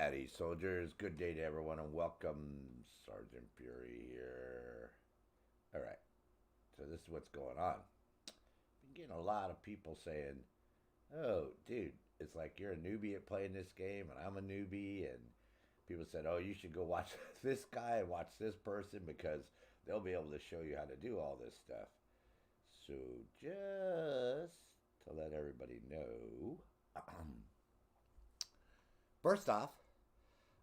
Altis soldiers, good day to everyone and welcome. Sgt Fury here. Alright, so this is what's going on. Been getting a lot of people saying, oh dude, it's like you're a newbie at playing this game and I'm a newbie, and people said, oh, you should go watch this guy and watch this person because they'll be able to show you how to do all this stuff. So just to let everybody know, first off,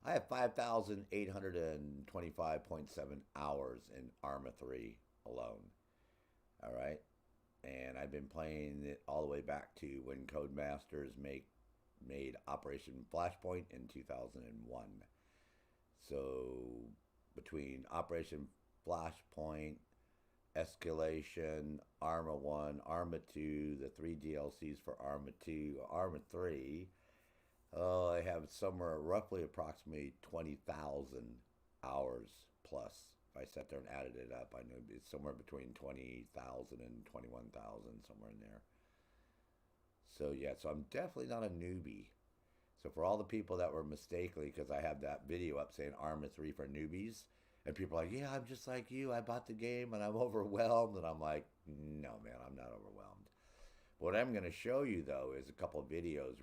I have 5,825.7 hours in Arma 3 alone. All right. And I've been playing it all the way back to when Codemasters made Operation Flashpoint in 2001. So between Operation Flashpoint, Escalation, Arma 1, Arma 2, the 3 DLCs for Arma 2, Arma 3, I have somewhere roughly approximately 20,000 hours plus. If I sat there and added it up, I know it's somewhere between 20,000 and 21,000, somewhere in there. So yeah, so I'm definitely not a newbie. So for all the people that were mistakenly, because I have that video up saying Arma 3 for newbies, and people are like, yeah, I'm just like you. I bought the game and I'm overwhelmed. And I'm like, no, man, I'm not overwhelmed. What I'm going to show you, though, is a couple of videos.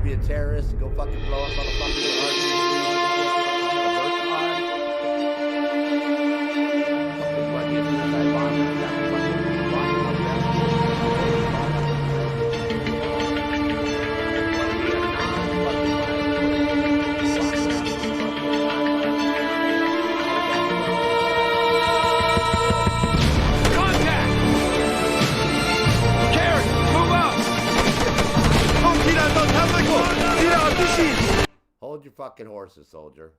Be a terrorist and go fucking blow up motherfuckers. Hold your fucking horses, soldier.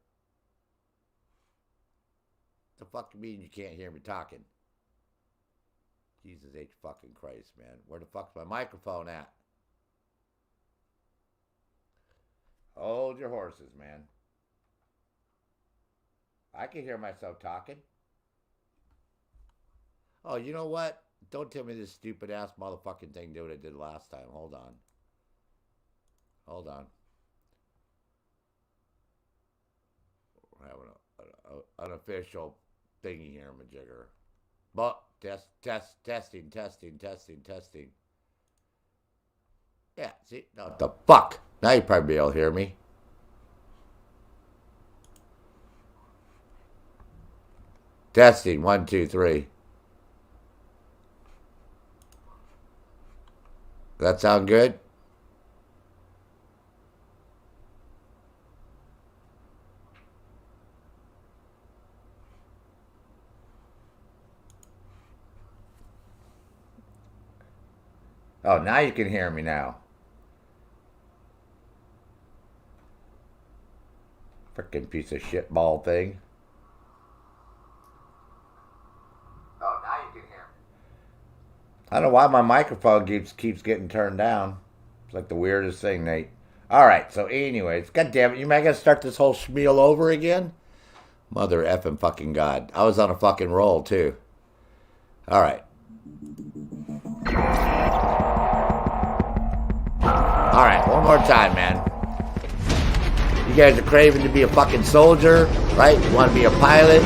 The fuck you mean you can't hear me talking? Jesus H fucking Christ, man. Where the fuck's my microphone at? Hold your horses, man. I can hear myself talking. Oh, you know what? Don't tell me this stupid ass motherfucking thing did what it did last time. Hold on. Hold on. We're having an official thingy here, majigger. But testing. Yeah, see? No, what the fuck? Now you probably be able to hear me. Testing, 1, 2, 3. Does that sound good? Oh, now you can hear me now. Frickin' piece of shit ball thing. Oh, now you can hear me. I don't know why my microphone keeps getting turned down. It's like the weirdest thing, Nate. Alright, so anyways, god damn it, you might gotta start this whole spiel over again? Mother effing fucking God. I was on a fucking roll, too. Alright. Alright, one more time, man. You guys are craving to be a fucking soldier, right? You want to be a pilot,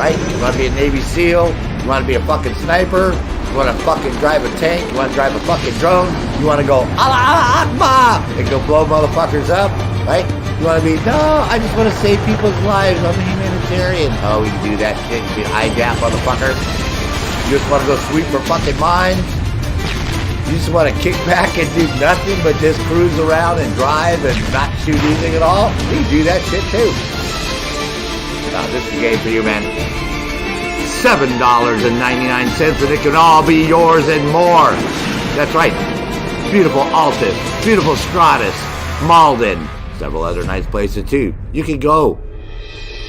right? You want to be a Navy SEAL. You want to be a fucking sniper. You want to fucking drive a tank. You want to drive a fucking drone. You want to go, Allah Akbar, and go blow motherfuckers up, right? You want to be, no, I just want to save people's lives. I'm a humanitarian. Oh, you do that shit. You be IJAP, motherfucker. You just want to go sweep for fucking mines. You just want to kick back and do nothing but just cruise around and drive and not shoot anything at all? You can do that shit too. Now, this is the game for you, man. $7.99 and it can all be yours and more. That's right. Beautiful Altis, beautiful Stratis, Malden, several other nice places too. You can go,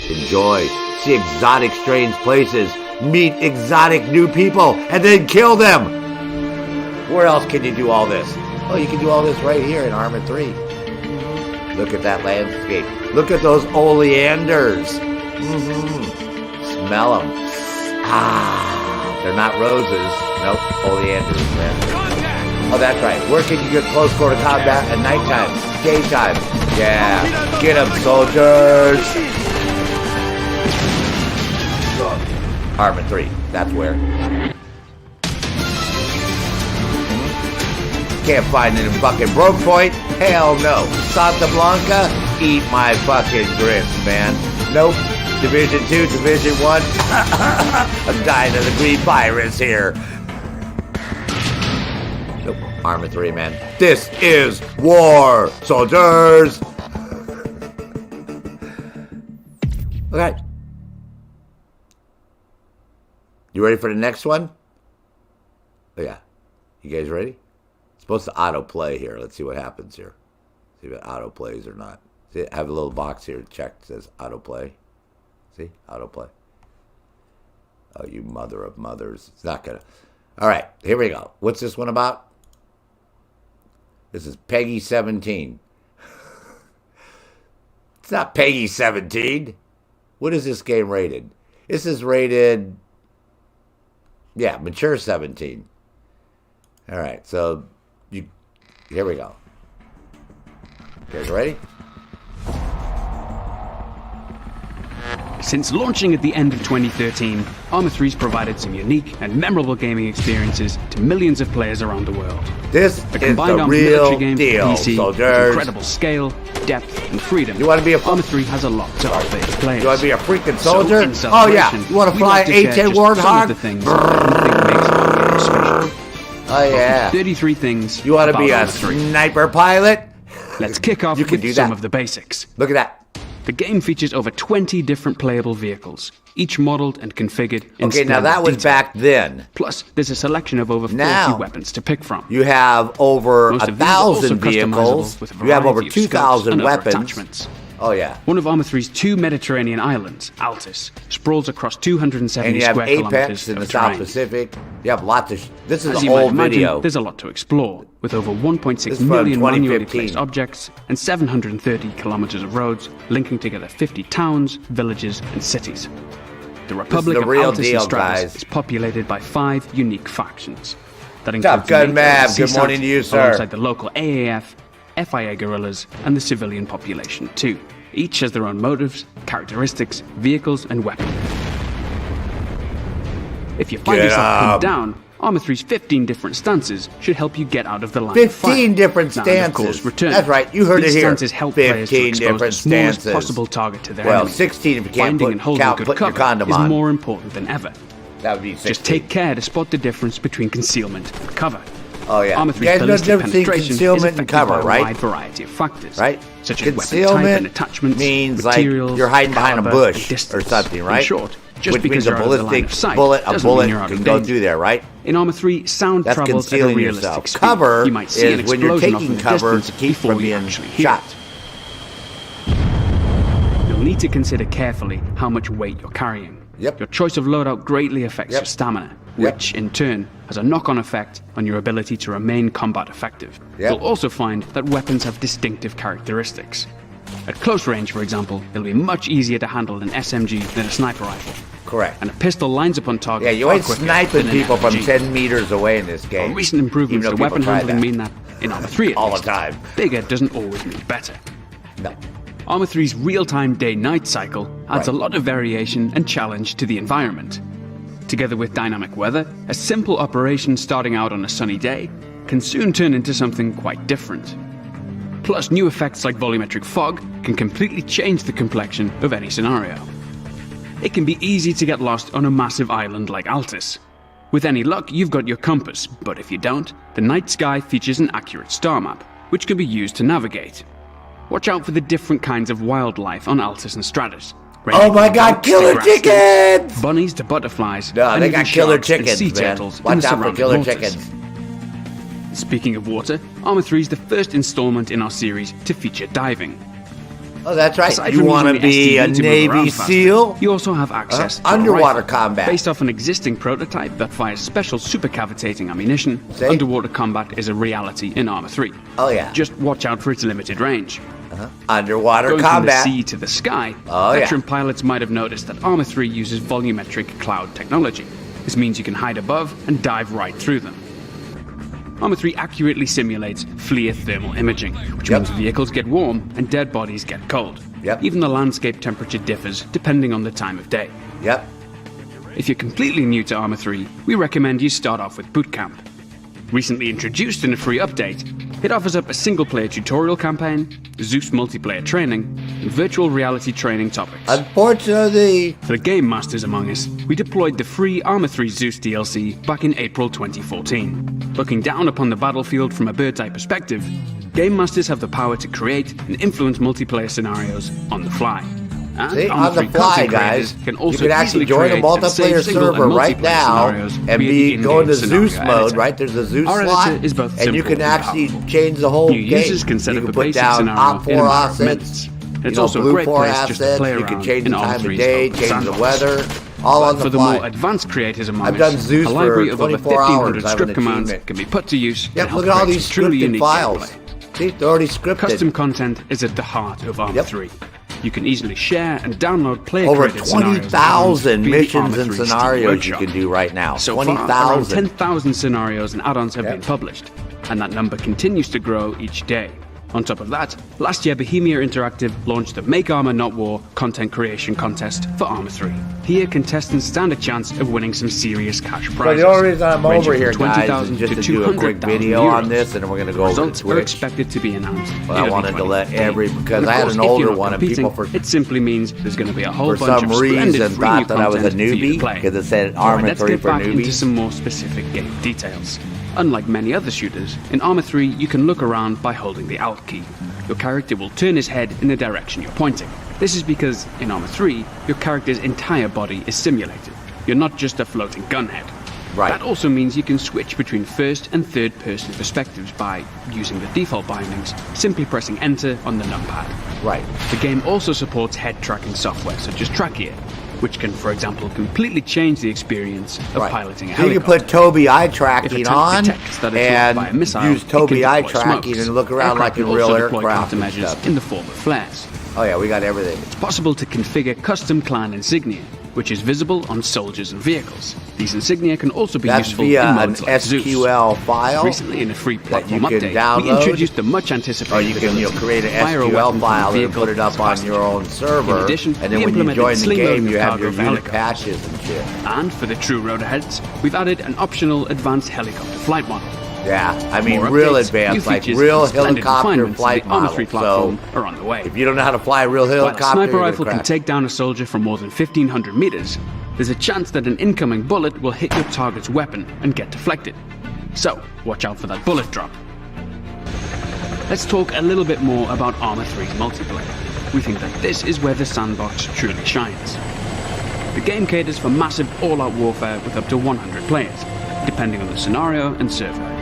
enjoy, see exotic, strange places, meet exotic new people, and then kill them. Where else can you do all this? Oh, you can do all this right here in Arma 3. Look at that landscape. Look at those oleanders. Smell them. Ah, they're not roses. Nope, oleanders, man. Oh, that's right. Where can you get close quarter combat at nighttime, daytime? Yeah, get them, soldiers. Arma 3, that's where. Can't find it in fucking Broke Point? Hell no. Santa Blanca? Eat my fucking grits, man. Nope. Division 2, Division 1. I'm dying of the green virus here. Nope. Arma 3, man. This is war, soldiers. Okay. You ready for the next one? Oh, yeah. You guys ready? It's supposed to autoplay here. Let's see what happens here. See if it autoplays or not. See, I have a little box here. Check. It says autoplay. See? Autoplay. Oh, you mother of mothers. It's not going to. All right. Here we go. What's this one about? This is Peggy 17. It's not Peggy 17. What is this game rated? This is rated... Yeah, mature 17. All right, so here we go. You guys ready? Since launching at the end of 2013, Arma 3's provided some unique and memorable gaming experiences to millions of players around the world. This A is combined the arms real military game deal, for PC soldiers. with incredible scale, depth, and freedom. You want to be a Arma 3 has a lot to offer its players. You want to be a freaking soldier? So, oh yeah. You want to fly A-10 Warthog? The things that we think makes our game special. Oh yeah. 33 things. You want to be a Arma 3. sniper pilot? Let's kick off with some of the basics. Look at that. The game features over 20 different playable vehicles, each modeled and configured in Okay, now that was detail. back then. Plus, there's a selection of over 40 Now, weapons to pick from. You have over Most of these are also 1,000 vehicles. customizable with a You have over variety of scopes 2,000 and other weapons. attachments. Oh yeah. One of Arma 3's two Mediterranean islands, Altis, sprawls across 270 And you have square Apex kilometers in the of South terrain. Pacific. You have lots of. This is As an you might old imagine, video. there's a lot to explore, with over 1.6 This is from million manually 2015. placed objects and 730 kilometers of roads linking together 50 towns, villages, and cities. The Republic the of real Altis deal, and Stratis guys. is populated by 5 unique factions. That Top includes Gun NATO Mav, and good CSAT, morning to you, sir. Alongside the local AAF, FIA guerrillas, and the civilian population too. Each has their own motives, characteristics, vehicles, and weapons. If you find Get yourself pinned up. down, Arma 3's 15 different stances should help you get out of the line of fire. 15 different Now, stances. and of course, return. That's right, you heard These it here. stances help players to 15 expose the different smallest stances. possible target to their Well, enemy. 16 if you can't Finding and holding count good putting your cover condom is on. more important than ever. That would be 16. Just take care to spot the difference between concealment and cover. Oh yeah. Arma You 3's guys know the ballistic difference between penetration is concealment and affected cover, by a right? wide variety of factors, Right? such as weapon type Concealment and attachments, means like materials, you're hiding behind a caliber, bush and distance. or something, right? In short, just Which because means a you're out of the line ballistic of sight bullet, a doesn't bullet mean you're out can of go danger. through there, right? In Arma 3, sound That's travels at a concealing realistic yourself. speed. Cover You might see an is when you're explosion off taking in the cover distance to keep before from you being actually hear shot. it. You'll need to consider carefully how much weight you're carrying. Yep. Your choice of loadout greatly affects Yep. your stamina, Yep. which in turn has a knock-on effect on your ability to remain combat effective. Yep. You'll also find that weapons have distinctive characteristics. At close range, for example, it'll be much easier to handle an SMG than a sniper rifle. Correct. And a pistol lines up on target. Yeah, you far ain't quicker sniping than an people from RPG. 10 meters away in this game. Well, recent improvements Even to though weapon people try handling that. mean that, in Arma 3 at All the least, time. bigger doesn't always mean better. No. Arma 3's real-time day-night cycle adds Right. a lot of variation and challenge to the environment. Together with dynamic weather, a simple operation starting out on a sunny day can soon turn into something quite different. Plus, new effects like volumetric fog can completely change the complexion of any scenario. It can be easy to get lost on a massive island like Altis. With any luck, you've got your compass, but if you don't, the night sky features an accurate star map, which can be used to navigate. Watch out for the different kinds of wildlife on Altis and Stratis. Oh my god, killer chickens! Bunnies to butterflies. No, they got killer chickens, sea man. turtles Watch out for killer waters. chickens. Speaking of water, Arma3 is the first installment in our series to feature diving. Oh, that's right. Aside You from want to using the be a STD to move Navy around faster, SEAL? You also have access to a Underwater rifle. combat. Based off an existing prototype that fires special supercavitating ammunition, See? underwater combat is a reality in Arma3. Oh, yeah. Just watch out for its limited range. Underwater Going combat. from the sea to the sky, Oh, yeah. veteran pilots might have noticed that Arma3 uses volumetric cloud technology. This means you can hide above and dive right through them. Arma3 accurately simulates FLIR thermal imaging, which means vehicles get warm and dead bodies get cold. Yep. Even the landscape temperature differs depending on the time of day. Yep. If you're completely new to Arma3, we recommend you start off with Boot Camp. Recently introduced in a free update, it offers up a single-player tutorial campaign, Zeus multiplayer training, and virtual reality training topics. Unfortunately, For the game masters among us, we deployed the free Arma3 Zeus DLC back in April 2014. Looking down upon the battlefield from a bird's-eye perspective, game masters have the power to create and influence multiplayer scenarios on the fly. And see, on the Arma3 fly, content guys, creators can you also can actually easily join a create and save multiplayer single and server right multiplayer now scenarios and via be the going to in-game scenario Zeus mode, editor. right? There's a Zeus Our slot, editor is both and you simple can and actually powerful. change the whole New game. users can set you up can a put basic down scenario Op4 in a matter of assets, minutes. It's also blue a great 4 place just to assets. play You can around change the in time of Arma3's day, open change the sandbox. weather, all on the For the fly. more advanced creators among I've us, done Zeus a library for of over 24 1,500 hours. script commands achievement. can be put to use to Yep, help look at all create these some truly scripted unique files. gameplay. See, they're already scripted. Custom content is at the heart of Arma3. You can easily share and download Over player-created scenarios 20,000 via the missions and Arma3 Steam scenarios you Workshop. can do right now. So far, around 20,000. 10,000 scenarios and add-ons have Yep. been published, and that number continues to grow each day. On top of that, last year Bohemia Interactive launched the Make Arma Not War content creation contest for Arma3. Here, contestants stand a chance of winning some serious cash So prizes. the only reason I'm ranging over from here, guys, 20,000 is just to to do a quick 200,000 video euros. on this, and then we're going to go over to Results are Twitch. expected to be announced. Well, I in wanted to let 2020. because And I of had course, an if you're older not one, and competing, people it simply means there's going to be a whole for bunch some of splendid reason free new thought that I was a content for you to newbie play. because it said Alright, Arma let's 3 get for back into newbies. some more specific game details. Unlike many other shooters, in Arma3 you can look around by holding the Alt key. Your character will turn his head in the direction you're pointing. This is because, in Arma3, your character's entire body is simulated. You're not just a floating gunhead. Right. That also means you can switch between first and third person perspectives by using the default bindings, simply pressing enter on the numpad. Right. The game also supports head tracking software such as Trackia, which can, for example, completely change the experience of Right. piloting a So you can helicopter. put Tobii eye If a tracking tank on detects that it's hit by a and missile, use it can Tobii eye deploy tracking smokes. and look around Aircraft like in can real also deploy aircraft and countermeasures stuff. in the form of flares. Oh yeah, we got everything. It's possible to configure custom clan insignia, which is visible on soldiers and vehicles. These insignia can also be That's useful via in an modes like Zeus. SQL file. Recently, in a free that you platform can update, we download. introduced the much anticipated Or you can ability create to an fire a SQL weapon from file the and put it up on vehicle your own server. In addition, and then we when you implemented join the sling game, loading you have cargo your for unit helicopters. patches and shit. And for the true road aheads, we've added an optional advanced helicopter flight model. Yeah, I mean More real updates, advanced, new like features, real and splendid helicopter refinements flight to the Arma3 model. So platform are on the way. if you don't know how to fly a real While a helicopter, sniper you're rifle gonna can crash. take down a soldier from more than 1,500 meters, there's a chance that an incoming bullet will hit your target's weapon and get deflected. So, watch out for that bullet drop. Let's talk a little bit more about Arma3's multiplayer. We think that this is where the sandbox truly shines. The game caters for massive all-out warfare with up to 100 players, depending on the scenario and server.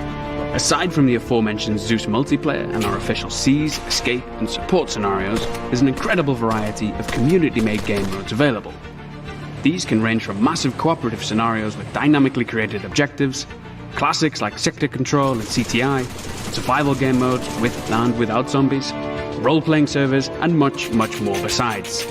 Aside from the aforementioned Zeus multiplayer and our official Seize, Escape, and Support scenarios, there's an incredible variety of community-made game modes available. These can range from massive cooperative scenarios with dynamically created objectives, classics like Sector Control and CTI, survival game modes with and without zombies, role-playing servers, and much, much more besides.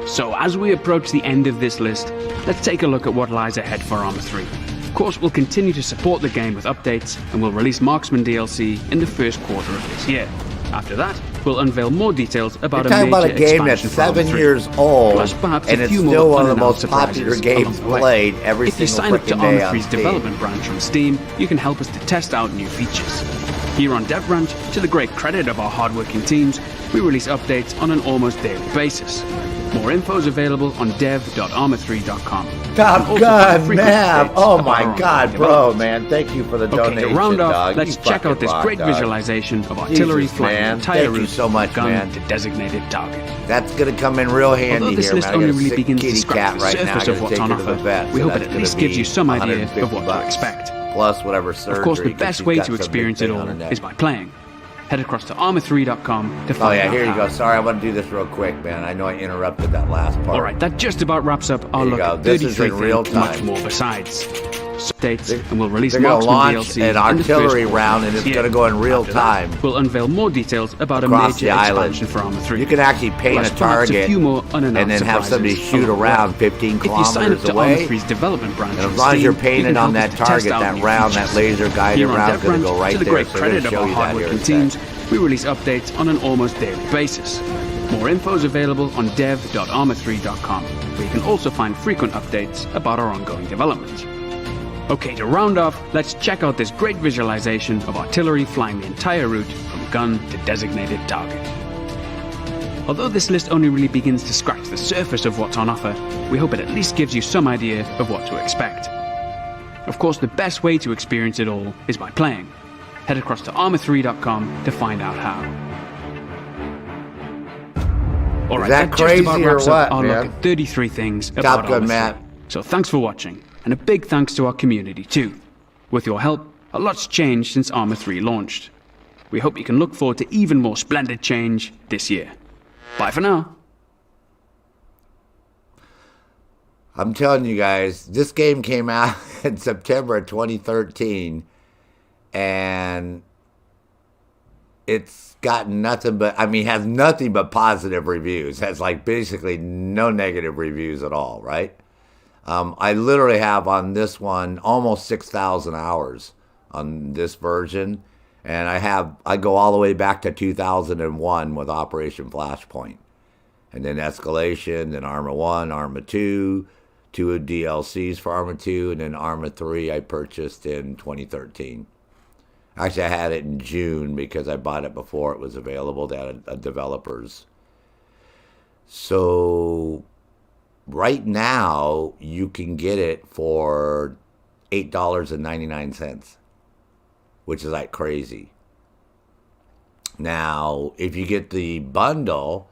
So as we approach the end of this list, let's take a look at what lies ahead for Arma3. Of course, we'll continue to support the game with updates, and we'll release Marksman DLC in the first quarter of this year. After that, we'll unveil more details about You're talking a major about a game that's expansion for 7 Arma3. years old, Plus, perhaps and a it's few more still one of the most unannounced popular surprises games along the way. played every If you single sign up to freaking day on Arma3's Steam. development branch on Steam, you can help us to test out new features. Here on DevRant, to the great credit of our hardworking teams, we release updates on an almost daily basis. More info is available on dev.arma3.com. Top Gun, man! Oh my God, bro, man! Thank you for the donation, to round off, dog. let's check out this great visualization of artillery flying the entire route so much, gun to designated target. That's gonna come in real handy. Although this here, list man. only really begins to scratch the surface of what's on offer, we hope it at least gives you some idea of what to expect. Plus whatever surgery. Of course, the best way to experience it all is by playing. Head across to Arma3.com to find out. Oh yeah, here you go. Sorry, I want to do this real quick, man. I know I interrupted that last part. Alright, that just about wraps up our look at 33 things, much more besides. Updates, and we'll release marksman DLC an artillery round, and it's going to go in real time. We'll unveil more details about a major expansion for Arma3. You can actually paint a target and then have somebody shoot around 15 kilometers away. Arma3's development branch, and as long as you're painted on that target, that round, that laser guided round is going to go right there. To the great credit of our hardworking teams, we release updates on an almost daily basis. More info is available on dev.arma3.com, where you can also find frequent updates about our ongoing development. Okay, to round off, let's check out this great visualization of artillery flying the entire route from gun to designated target. Although this list only really begins to scratch the surface of what's on offer, we hope it at least gives you some idea of what to expect. Of course, the best way to experience it all is by playing. Head across to Arma3.com to find out how. Alright, that just about wraps up our look at 33 things about Arma3. So thanks for watching. And a big thanks to our community too. With your help, a lot's changed since Arma3 launched. We hope you can look forward to even more splendid change this year. Bye for now. I'm telling you guys, this game came out in September of 2013, and it's gotten nothing but, has nothing but positive reviews. Has like basically no negative reviews at all, right? I literally have on this one almost 6,000 hours on this version, and I go all the way back to 2001 with Operation Flashpoint, and then Escalation, then Arma 1, Arma 2, 2 DLCs for Arma 2, and then Arma 3 I purchased in 2013. Actually, I had it in June because I bought it before it was available to developers. So right now, you can get it for $8.99, which is like crazy. Now, if you get the bundle,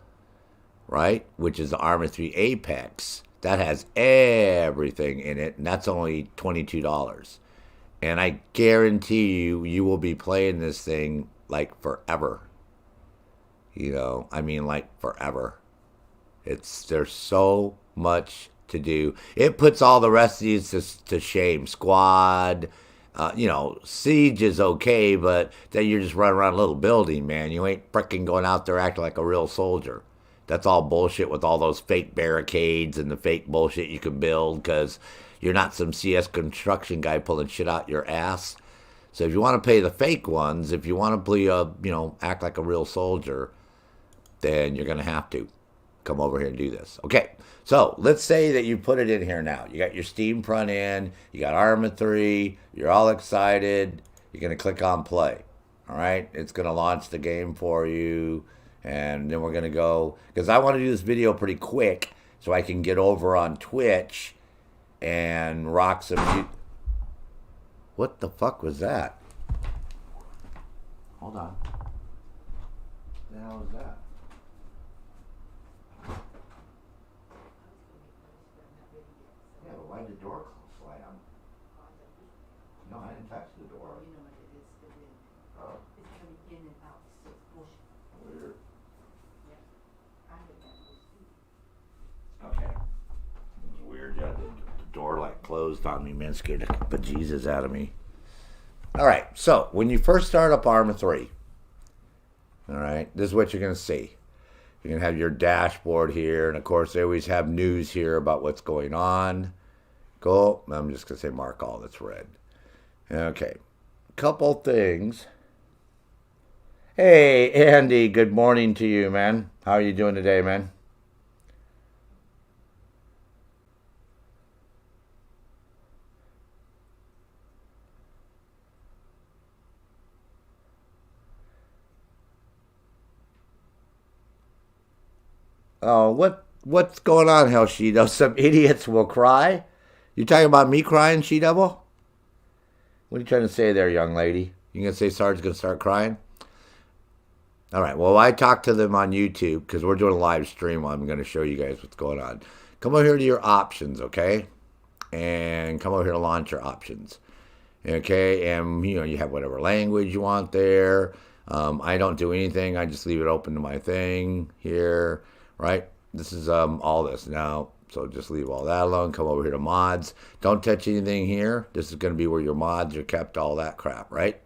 right, which is the Arma 3 Apex, that has everything in it, and that's only $22. And I guarantee you, you will be playing this thing like forever. Like forever. There's so much to do. It puts all the rest of these to shame. Squad, Siege is okay, but then you're just running around a little building, man. You ain't frickin' going out there acting like a real soldier. That's all bullshit with all those fake barricades and the fake bullshit you can build because you're not some CS construction guy pulling shit out your ass. So if you want to pay the fake ones, if you want to play, act like a real soldier, then you're going to have to come over here and do this. Okay, so let's say that you put it in here now. You got your Steam front end, you got Arma 3, you're all excited, you're going to click on play. All right, it's going to launch the game for you, and then we're going to go, because I want to do this video pretty quick so I can get over on Twitch and rock some... What the fuck was that? Hold on. What the hell was that? Yeah, but why did the door slam? No, I didn't touch the door. Oh. It's coming in and out. Weird. Okay. It was weird. Yeah, the door like closed on me, man. Scared the bejesus out of me. All right, so when you first start up Arma 3, all right, this is what you're going to see. You're going to have your dashboard here, and of course, they always have news here about what's going on. Cool. I'm just going to say mark all that's red. Okay, couple things. Hey, Andy, good morning to you, man. How are you doing today, man? Oh, what's going on, Hell She-Devil? Some idiots will cry? You talking about me crying, She-Devil? What are you trying to say there, young lady? You gonna say Sarge's gonna start crying? All right, well, I talked to them on YouTube because we're doing a live stream. I'm going to show you guys what's going on. Come over here to your options, okay? And come over here to launch your options. Okay, and you have whatever language you want there. I don't do anything. I just leave it open to my thing here, right? This is all this now. So just leave all that alone. Come over here to mods. Don't touch anything here. This is going to be where your mods are kept, all that crap, right?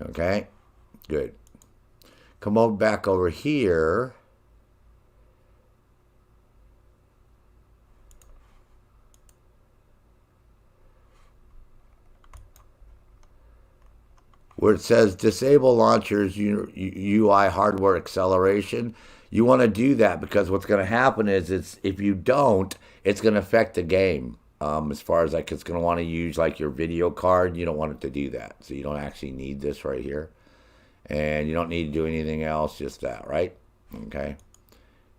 Okay, good. Come over back over here. Where it says disable launchers UI hardware acceleration. You want to do that because what's going to happen is if you don't, it's going to affect the game. As far as like it's going to want to use like your video card, you don't want it to do that. So you don't actually need this right here. And you don't need to do anything else, just that, right? Okay.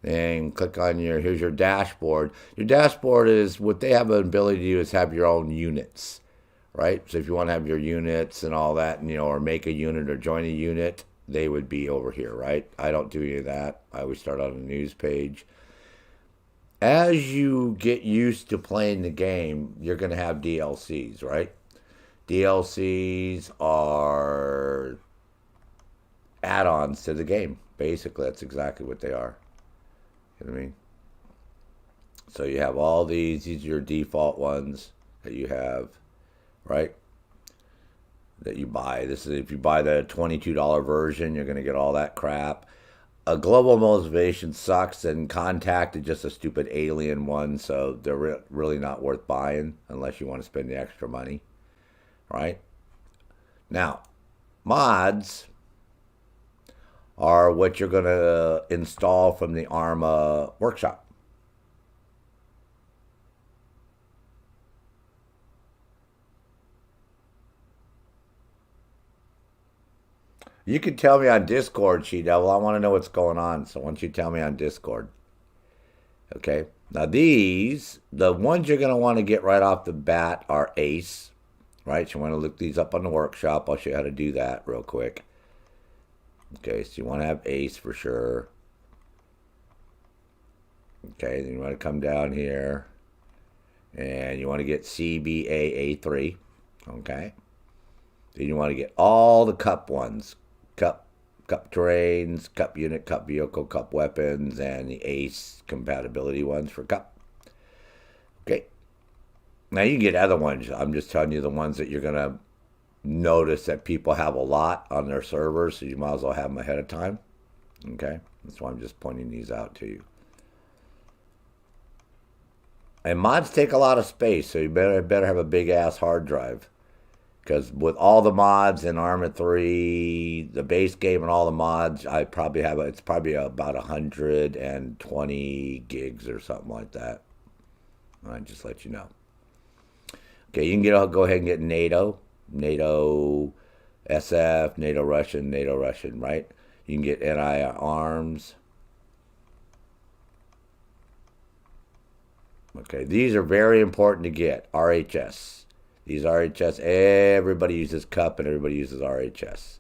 Then click on here's your dashboard. Your dashboard is, what they have an ability to do is have your own units, right? So if you want to have your units and all that, and, or make a unit or join a unit, they would be over here, right? I don't do any of that. I always start on a news page. As you get used to playing the game, you're going to have DLCs, right? DLCs are add-ons to the game. Basically, that's exactly what they are. You know what I mean? So you have all these are your default ones that you have, right? That you buy. This is if you buy the $22 version, you're going to get all that crap. A global motivation sucks, and Contact is just a stupid alien one, so they're really not worth buying unless you want to spend the extra money, right? Now, mods are what you're going to install from the Arma workshop. You can tell me on Discord, She-Devil. I want to know what's going on, so why don't you tell me on Discord? Okay. Now these, the ones you're going to want to get right off the bat are Ace, right? So you want to look these up on the workshop. I'll show you how to do that real quick. Okay, so you want to have Ace for sure. Okay, then you want to come down here. And you want to get CBAA3. Okay. Then you want to get all the cup ones. Cup terrains, cup unit, cup vehicle, cup weapons, and the Ace compatibility ones for cup. Okay. Now you can get other ones. I'm just telling you the ones that you're going to notice that people have a lot on their servers, so you might as well have them ahead of time. Okay, that's why I'm just pointing these out to you. And mods take a lot of space, so you better have a big ass hard drive, because with all the mods in Arma3, the base game and all the mods, I probably have it's probably about 120 gigs or something like that. I'll just let you know. Okay, you can go ahead and get NATO SF, NATO Russian, right? You can get NI arms. Okay, these are very important to get. RHS. These RHS, everybody uses cup and everybody uses RHS.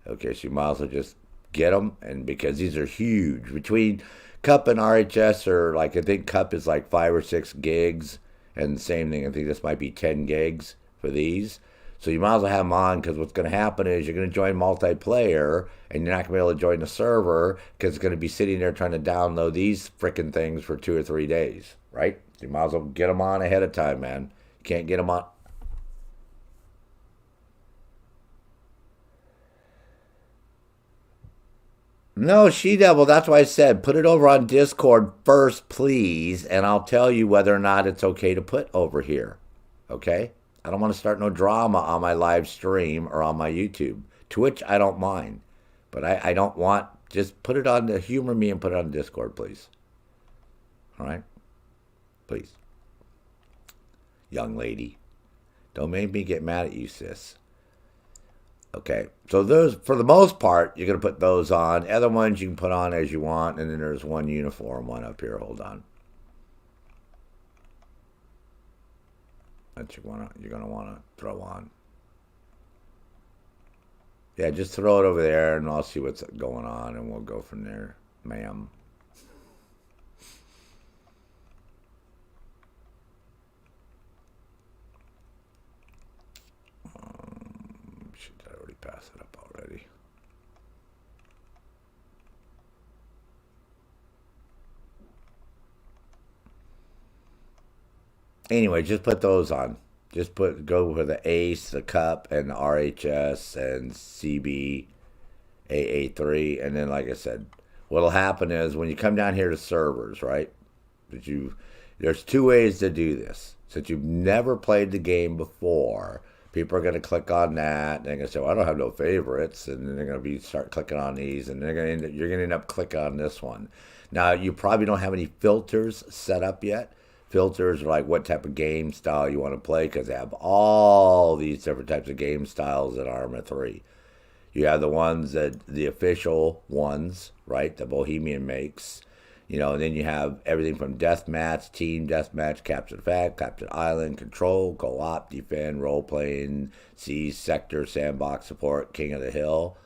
Okay, so you might as well just get them, and because these are huge. Between cup and RHS are like, I think cup is like 5 or 6 gigs, and the same thing, I think this might be 10 gigs for these. So you might as well have them on, because what's going to happen is you're going to join multiplayer, and you're not going to be able to join the server, because it's going to be sitting there trying to download these frickin' things for 2 or 3 days, right? So you might as well get them on ahead of time, man. You can't get them on. No, She-Devil, that's why I said put it over on Discord first, please, and I'll tell you whether or not it's okay to put over here, okay? I don't want to start no drama on my live stream or on my YouTube. Twitch, I don't mind, but I don't want, just put it on, humor me and put it on Discord, please. All right? Please. Young lady. Don't make me get mad at you, sis. Okay, so those, for the most part, you're going to put those on. Other ones you can put on as you want, and then there's one uniform one up here. Hold on. That you're going to want to throw on. Yeah, just throw it over there, and I'll see what's going on, and we'll go from there, ma'am. Should I already pass it up already? Anyway, just put those on. Just go for the ACE, the Cup, and the RHS and CB AA3, and then like I said, what'll happen is when you come down here to servers, right? There's two ways to do this. Since you've never played the game before, people are going to click on that, and they're going to say, "Well, I don't have no favorites," and then they're going to start clicking on these, and you're going to end up clicking on this one. Now, you probably don't have any filters set up yet. Filters are like what type of game style you want to play, because they have all these different types of game styles in Arma 3. You have the ones the official ones, right? The Bohemian makes, and then you have everything from deathmatch, team deathmatch, capture the flag, capture the island, control, co-op, defend, role playing, siege, sector, sandbox support, king of the hill,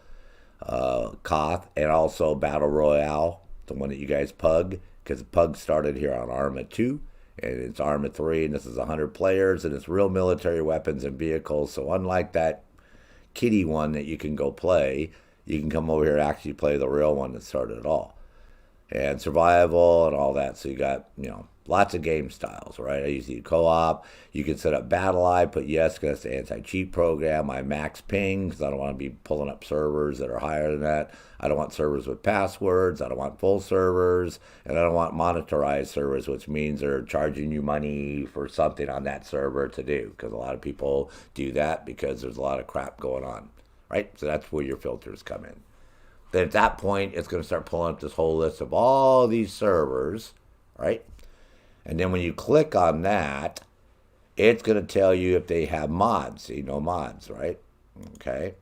Koth, and also battle royale, the one that you guys pug, because the pug started here on Arma 2. And it's Arma 3, and this is 100 players, and it's real military weapons and vehicles. So unlike that kiddie one that you can go play, you can come over here and actually play the real one that started it all. And survival and all that. So you got, lots of game styles, right? I usually co-op. You can set up BattleEye, put yes, because it's the anti-cheat program. I max ping, because I don't want to be pulling up servers that are higher than that. I don't want servers with passwords. I don't want full servers. And I don't want monetized servers, which means they're charging you money for something on that server to do. Because a lot of people do that because there's a lot of crap going on, right? So that's where your filters come in. Then at that point, it's going to start pulling up this whole list of all these servers, right? And then when you click on that, it's going to tell you if they have mods. See, no mods, right? Okay.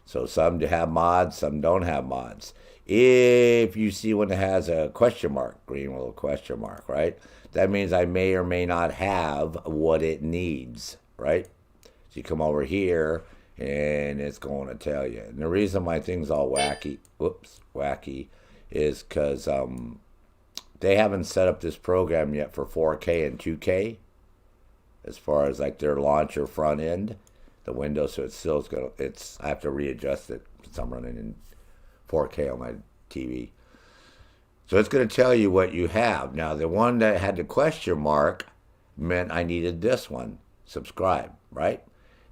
So some have mods, some don't have mods. If you see one that has a question mark, green little question mark, right? That means I may or may not have what it needs, right? So you come over here, and it's going to tell you. And the reason my thing's all wacky, is because they haven't set up this program yet for 4K and 2K, as far as like their launcher front end, the window. So I have to readjust it since I'm running in 4K on my TV. So it's going to tell you what you have. Now, the one that had the question mark meant I needed this one, subscribe, right?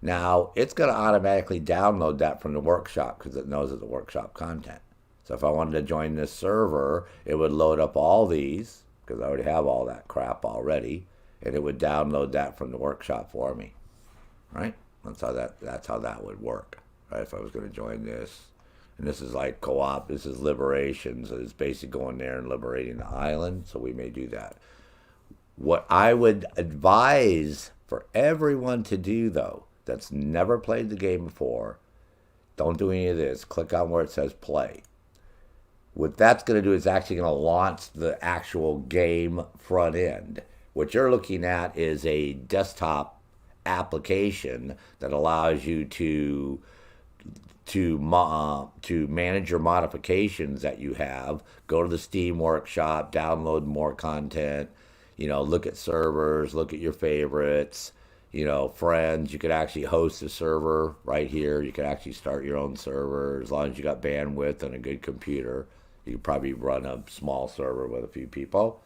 Now, it's going to automatically download that from the workshop because it knows it's the workshop content. So if I wanted to join this server, it would load up all these, because I already have all that crap already, and it would download that from the workshop for me, right? That's how that would work, right? If I was going to join this, and this is like co-op, this is liberation, so it's basically going there and liberating the island, so we may do that. What I would advise for everyone to do, though, that's never played the game before, don't do any of this. Click on where it says play. What that's going to do is actually going to launch the actual game front end. What you're looking at is a desktop application that allows you to manage your modifications that you have. Go to the Steam workshop, download more content, look at servers, look at your favorites, friends. You could actually host a server right here. You could actually start your own server as long as you got bandwidth and a good computer. You could probably run a small server with a few people.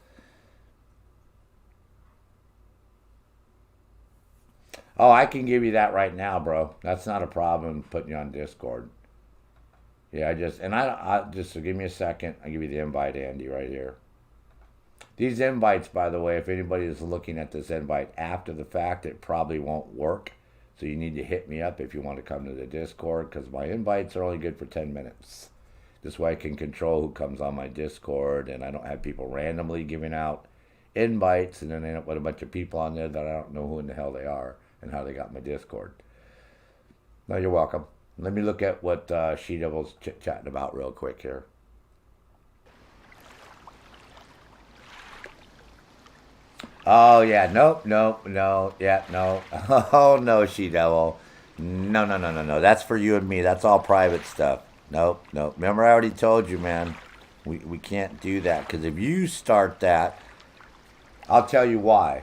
Oh, I can give you that right now, bro. That's not a problem putting you on Discord. Yeah, I just so give me a second. I'll give you the invite, Andy, right here. These invites, by the way, if anybody is looking at this invite after the fact, it probably won't work. So you need to hit me up if you want to come to the Discord, because my invites are only good for 10 minutes. This way I can control who comes on my Discord, and I don't have people randomly giving out invites and then end up with a bunch of people on there that I don't know who in the hell they are and how they got my Discord. No, you're welcome. Let me look at what She-Devil's chit-chatting about real quick here. Oh, yeah. Nope, nope, no. Yeah, no. Oh, no, She-Devil. No, no, no, no, no. That's for you and me. That's all private stuff. Nope, nope. Remember, I already told you, man. We can't do that. Because if you start that, I'll tell you why.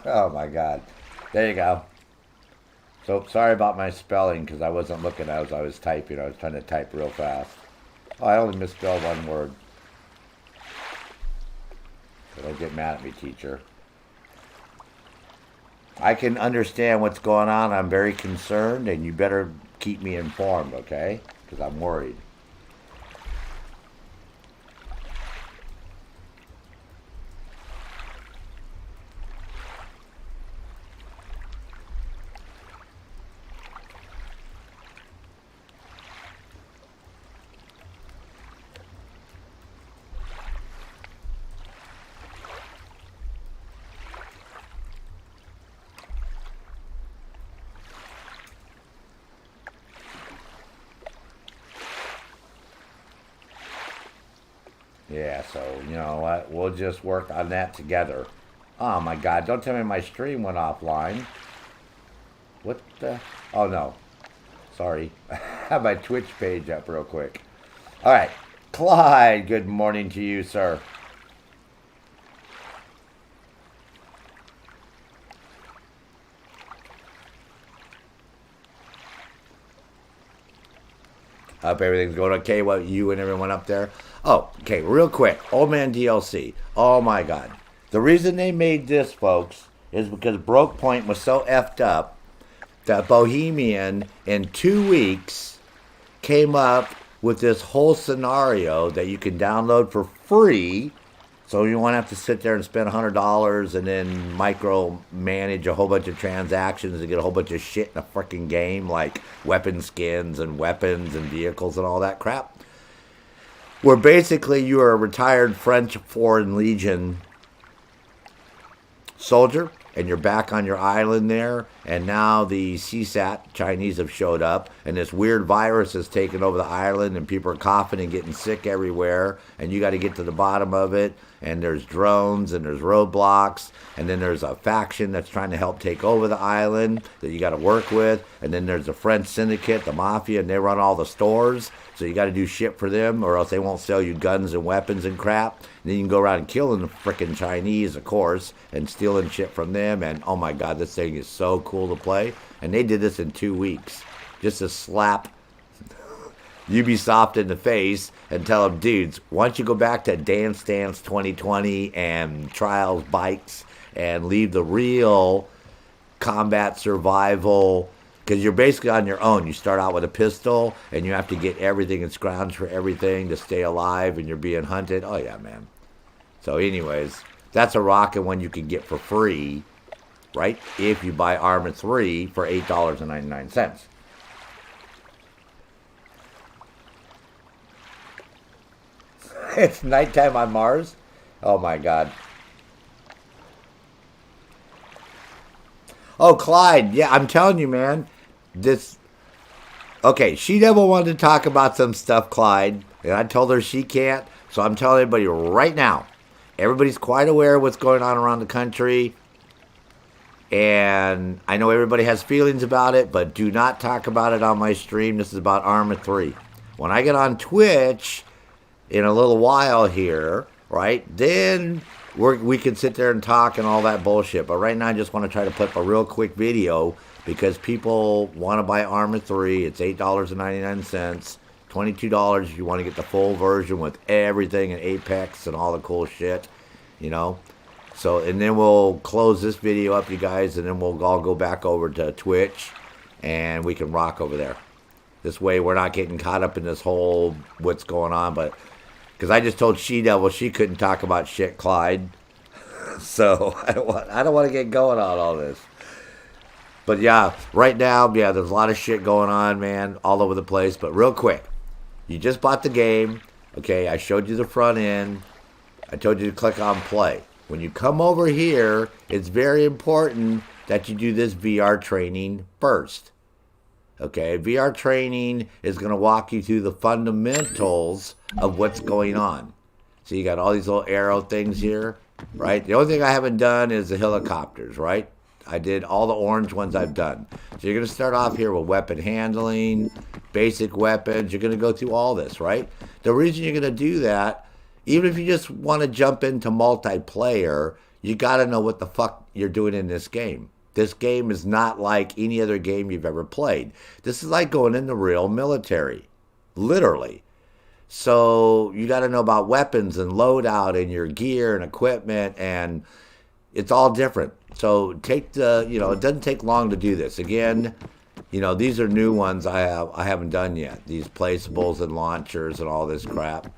Oh my God. There you go. So sorry about my spelling because I wasn't looking as I was typing. I was trying to type real fast. Oh, I only misspelled one word. So don't get mad at me, teacher. I can understand what's going on. I'm very concerned, and you better keep me informed, okay? Because I'm worried. Yeah, so, you know what? We'll just work on that together. Oh my God, don't tell me my stream went offline. What the? Oh no. Sorry. I have my Twitch page up real quick. All right. Clyde, good morning to you, sir. Hope everything's going okay. What you and everyone up there? Oh, okay, real quick. Old Man DLC. Oh my God. The reason they made this, folks, is because Broke Point was so effed up that Bohemian in 2 weeks came up with this whole scenario that you can download for free. So you won't have to sit there and spend $100 and then micromanage a whole bunch of transactions and get a whole bunch of shit in a freaking game like weapon skins and weapons and vehicles and all that crap. Where basically you are a retired French Foreign Legion soldier and you're back on your island there, and now the CSAT Chinese have showed up, and this weird virus has taken over the island, and people are coughing and getting sick everywhere, and you got to get to the bottom of it, and there's drones, and there's roadblocks, and then there's a faction that's trying to help take over the island that you got to work with, and then there's the French syndicate, the mafia, and they run all the stores, so you got to do shit for them, or else they won't sell you guns and weapons and crap. And then you can go around killing the frickin' Chinese, of course, and stealing shit from them. And oh my God, this thing is so cool to play. And they did this in 2 weeks, just to slap Ubisoft in the face and tell them, dudes, why don't you go back to Dance Dance 2020 and Trials Bikes and leave the real combat survival. Because you're basically on your own. You start out with a pistol, and you have to get everything and scrounge for everything to stay alive, and you're being hunted. Oh, yeah, man. So, anyways, that's a rocket one you can get for free, right? If you buy Arma 3 for $8.99. It's nighttime on Mars? Oh, my God. Oh, Clyde. Yeah, I'm telling you, man. Okay, She-Devil wanted to talk about some stuff, Clyde, and I told her she can't, so I'm telling everybody right now. Everybody's quite aware of what's going on around the country, and I know everybody has feelings about it, but do not talk about it on my stream. This is about Arma 3. When I get on Twitch in a little while here, right? Then we can sit there and talk and all that bullshit. But right now, I just want to try to put up a real quick video because people want to buy Arma 3. It's $8.99, $22 if you want to get the full version with everything and Apex and all the cool shit, you know. So, and then we'll close this video up, you guys, and then we'll all go back over to Twitch, and we can rock over there. This way, we're not getting caught up in this whole what's going on, but because I just told She-Devil she couldn't talk about shit, Clyde. So I don't want to get going on all this. But yeah, right now, yeah, there's a lot of shit going on, man, all over the place. But real quick, you just bought the game, okay? I showed you the front end. I told you to click on play. When you come over here, it's very important that you do this VR training first. Okay, VR training is going to walk you through the fundamentals of what's going on. So you got all these little arrow things here, right? The only thing I haven't done is the helicopters, right? I did all the orange ones I've done. So you're going to start off here with weapon handling, basic weapons. You're going to go through all this, right? The reason you're going to do that, even if you just want to jump into multiplayer, you got to know what the fuck you're doing in this game. This game is not like any other game you've ever played. This is like going in the real military, literally. So you got to know about weapons and loadout and your gear and equipment, and it's all different. So take the, you know, it doesn't take long to do this. Again, you know, these are new ones I haven't done yet. These placeables and launchers and all this crap.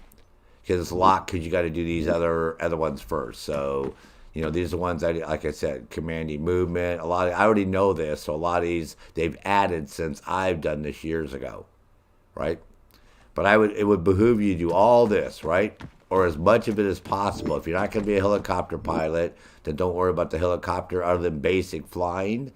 Because it's a lot, because you got to do these other ones first. So, you know, these are the ones like I said, commanding movement. A lot of, I already know this, so a lot of these they've added since I've done this years ago, right? But it would behoove you to do all this, right? Or as much of it as possible. If you're not going to be a helicopter pilot, then don't worry about the helicopter other than basic flying.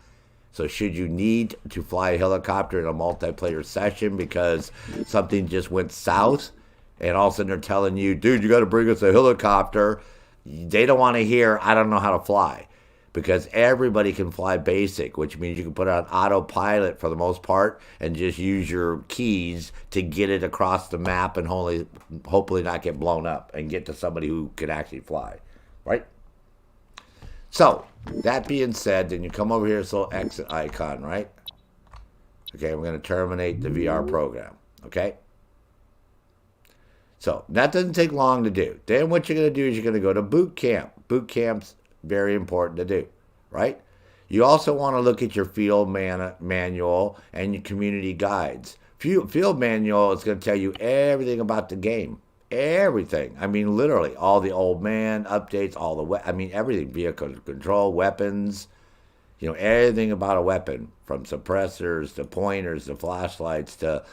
So should you need to fly a helicopter in a multiplayer session because something just went south, and all of a sudden they're telling you, dude, you got to bring us a helicopter. They don't want to hear, I don't know how to fly. Because everybody can fly basic, which means you can put it on autopilot for the most part and just use your keys to get it across the map and hopefully not get blown up and get to somebody who can actually fly, right? So, that being said, then you come over here, this little exit icon, right? Okay, we're going to terminate the VR program, okay? So, that doesn't take long to do. Then what you're going to do is you're going to go to boot camp. Boot camp's very important to do, right? You also want to look at your field manual and your community guides. Field manual is going to tell you everything about the game. Everything. I mean, literally, all the old man updates, everything. Vehicle control, weapons, you know, everything about a weapon, from suppressors to pointers to flashlights to...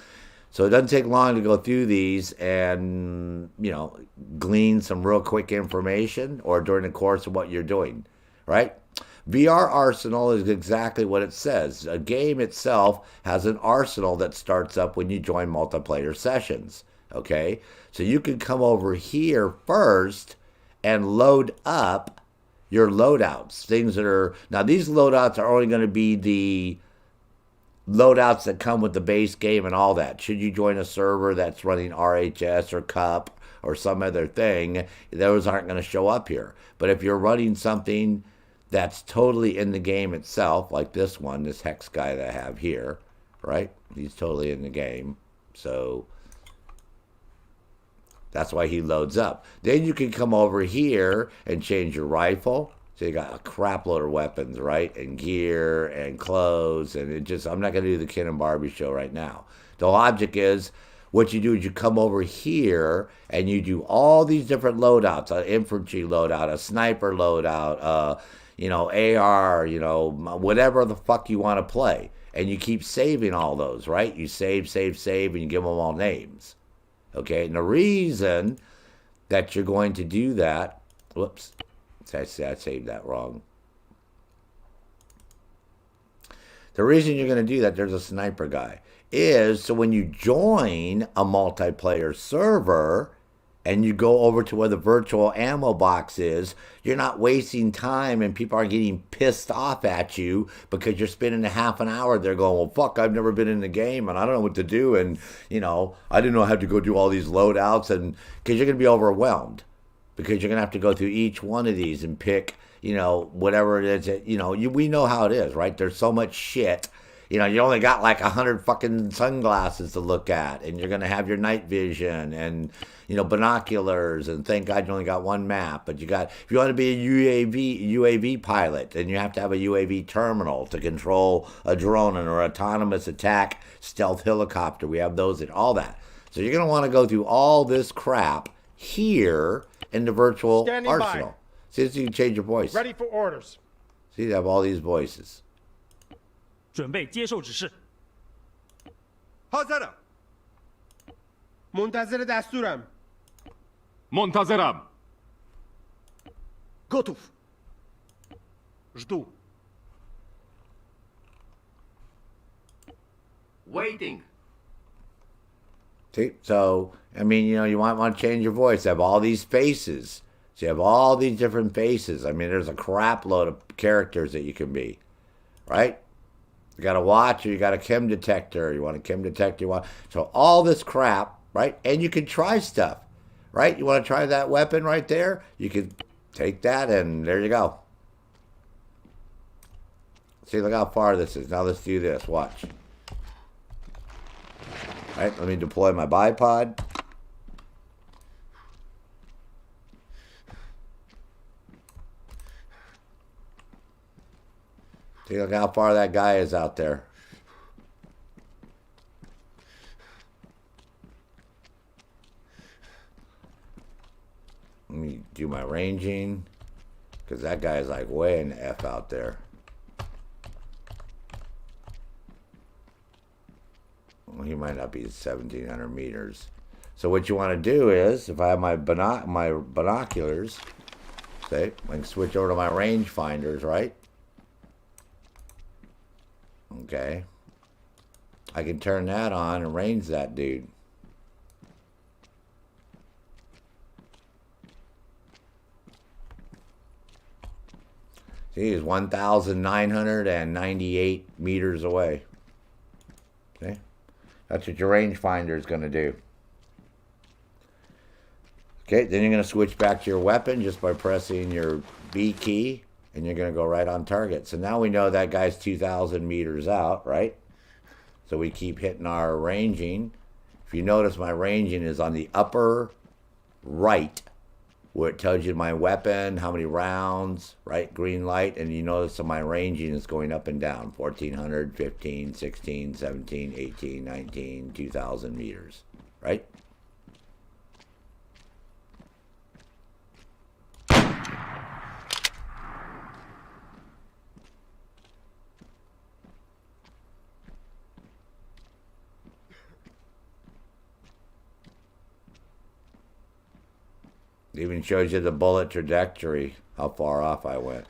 So it doesn't take long to go through these and, you know, glean some real quick information or during the course of what you're doing, right? VR Arsenal is exactly what it says. A game itself has an arsenal that starts up when you join multiplayer sessions, okay? So you can come over here first and load up your loadouts. Things that are... Now, these loadouts are only going to be the loadouts that come with the base game and all that. Should you join a server that's running RHS or CUP or some other thing, those aren't going to show up here. But if you're running something that's totally in the game itself, like this one, this Hex guy that I have here, right? He's totally in the game. So that's why he loads up. Then you can come over here and change your rifle. So you got a crap load of weapons, right? And gear and clothes. And it just, I'm not going to do the Ken and Barbie show right now. The logic is, what you do is you come over here and you do all these different loadouts. An infantry loadout, a sniper loadout, you know, AR, you know, whatever the fuck you want to play. And you keep saving all those, right? You save, and you give them all names. Okay? And the reason that you're going to do that, whoops. I saved that wrong. The reason you're going to do that, there's a sniper guy, is so when you join a multiplayer server and you go over to where the virtual ammo box is, you're not wasting time and people aren't getting pissed off at you because you're spending a half an hour there going, well, fuck, I've never been in the game and I don't know what to do. And, you know, I didn't know how to go do all these loadouts, and because you're going to be overwhelmed. because you're going to have to go through each one of these and pick, whatever it is that, we know how it is, right? There's so much shit. You only got like 100 fucking sunglasses to look at, and you're going to have your night vision and, binoculars, and thank God you only got one map. But if you want to be a UAV pilot, then you have to have a UAV terminal to control a drone or autonomous attack stealth helicopter. We have those and all that. So you're going to want to go through all this crap here in the virtual Standing arsenal. by. See if you can change your voice. Ready for orders. See, you have all these voices. 准备接受指示。 حاضرم. منتظر دستورم. منتظرم. Готов. Жду. Waiting. See, so you might want to change your voice. Have all these faces. So you have all these different faces. There's a crap load of characters that you can be, right? You got a watch, or you got a chem detector. You want a chem detector. So all this crap, right? And you can try stuff, right? You want to try that weapon right there? You can take that, and there you go. See, look how far this is. Now let's do this. Watch. All right, let me deploy my bipod. See, look how far that guy is out there. Let me do my ranging, because that guy is like way in the F out there. Well, he might not be 1,700 meters. So what you want to do is, if I have my binoculars, say, I can switch over to my range finders, right? Okay. I can turn that on and range that dude. See, he's 1,998 meters away. Okay. That's what your rangefinder is going to do. Okay, then you're going to switch back to your weapon just by pressing your B key, and you're going to go right on target. So now we know that guy's 2,000 meters out, right? So we keep hitting our ranging. If you notice, my ranging is on the upper right, where it tells you my weapon, how many rounds, right? Green light. And you notice that my ranging is going up and down. 1,400, 15, 16, 17, 18, 19, 2,000 meters, right? It even shows you the bullet trajectory, how far off I went.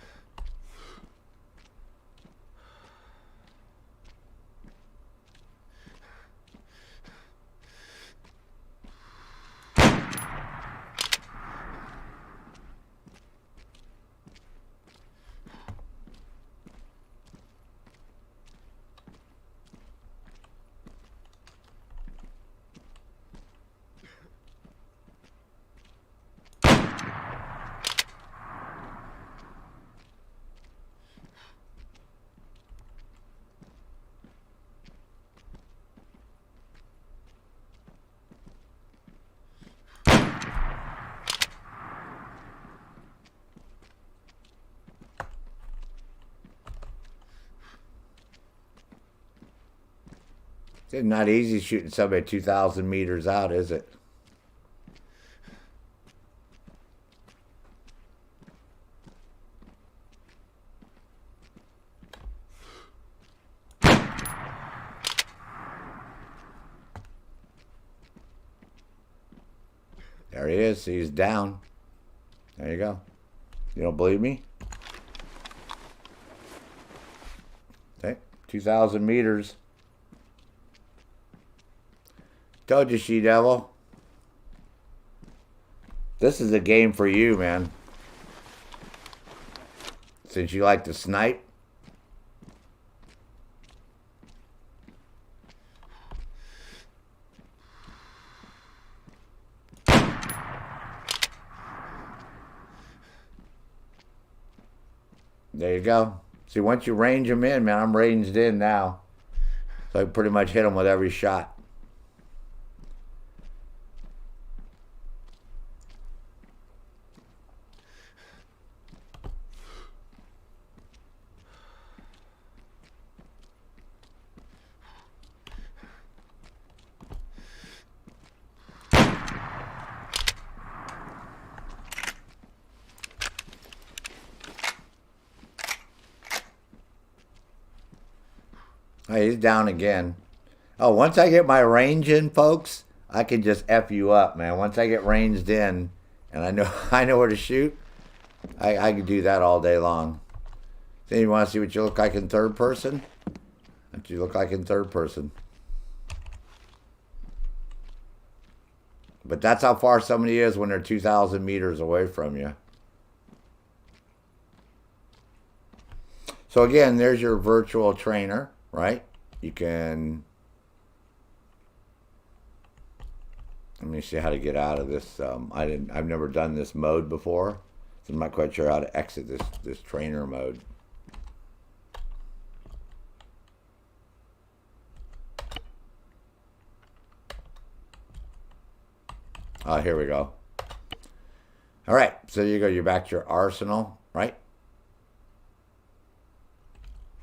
It's not easy shooting somebody 2,000 meters out, is it? There he is. He's down. There you go. You don't believe me? Okay. 2,000 meters. Told you, She-Devil. This is a game for you, man. Since you like to snipe. There you go. See, once you range them in, man, I'm ranged in now. So I pretty much hit them with every shot. Hey, he's down again. Oh, once I get my range in, folks, I can just F you up, man. Once I get ranged in and I know I know where to shoot, I can do that all day long. Then you want to see what you look like in third person? What you look like in third person. But that's how far somebody is when they're 2,000 meters away from you. So again, there's your virtual trainer, right? You can... Let me see how to get out of this. I've never done this mode before, so I'm not quite sure how to exit this trainer mode. Oh, here we go. All right, so you go. You're back to your arsenal, right?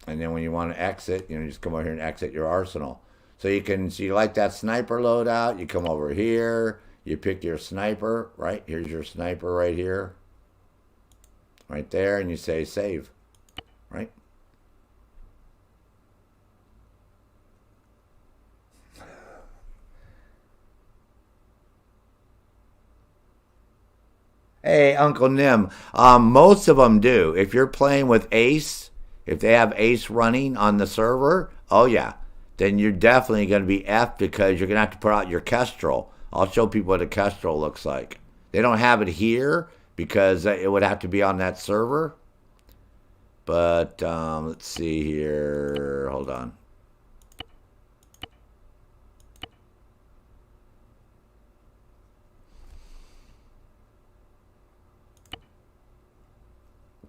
And then when you want to exit, you just come over here and exit your arsenal. So you can see, like that sniper loadout, you come over here, you pick your sniper, right? Here's your sniper right here. Right there, and you say save, right? Hey, Uncle Nim. Most of them do. If you're playing with Ace, if they have Ace running on the server, oh yeah, then you're definitely going to be F because you're going to have to put out your Kestrel. I'll show people what a Kestrel looks like. They don't have it here because it would have to be on that server. But let's see here. Hold on.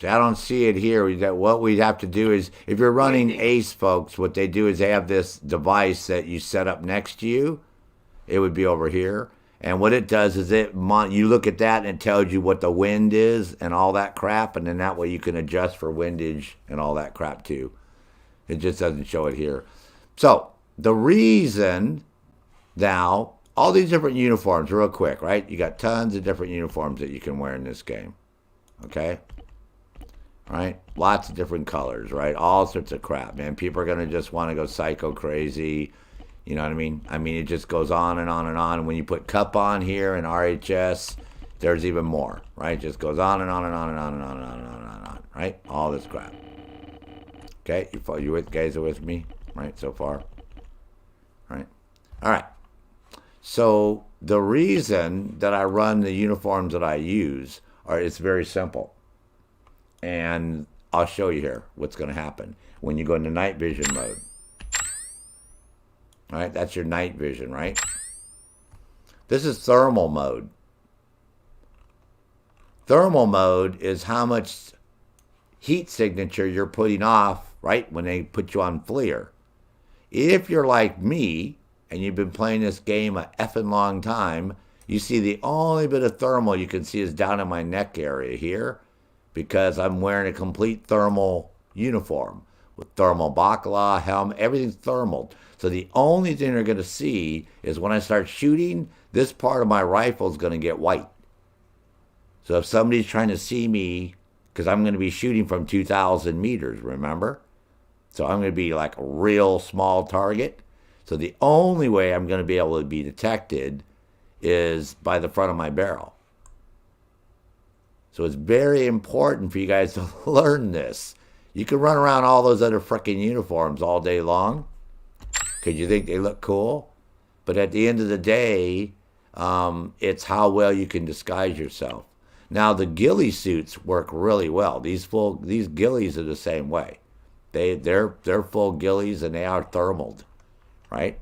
I don't see it here. What we'd have to do is, if you're running Ace, folks, what they do is they have this device that you set up next to you. It would be over here. And what it does is you look at that and it tells you what the wind is and all that crap. And then that way you can adjust for windage and all that crap too. It just doesn't show it here. So the reason now, all these different uniforms, real quick, right? You got tons of different uniforms that you can wear in this game. Okay? Right? Lots of different colors, right? All sorts of crap, man. People are going to just want to go psycho crazy. You know what I mean? I mean, it just goes on and on and on. And when you put cup on here and RHS, there's even more, right? It just goes on and on and on and on and on and on and on and on, right? All this crap. Okay? You guys are with me, right, so far? Right? All right. So the reason that I run the uniforms that I use it's very simple. And I'll show you here what's going to happen when you go into night vision mode. All right, that's your night vision, right? This is thermal mode. Thermal mode is how much heat signature you're putting off, right, when they put you on FLIR. If you're like me and you've been playing this game a effing long time, you see the only bit of thermal you can see is down in my neck area here, because I'm wearing a complete thermal uniform with thermal bacala, helmet, everything's thermal. So the only thing they're going to see is when I start shooting, this part of my rifle is going to get white. So if somebody's trying to see me, because I'm going to be shooting from 2,000 meters, remember? So I'm going to be like a real small target. So the only way I'm going to be able to be detected is by the front of my barrel. So it's very important for you guys to learn this. You can run around all those other frickin' uniforms all day long because you think they look cool. But at the end of the day, it's how well you can disguise yourself. Now, the ghillie suits work really well. These ghillies are the same way. They're full ghillies and they are thermaled, right?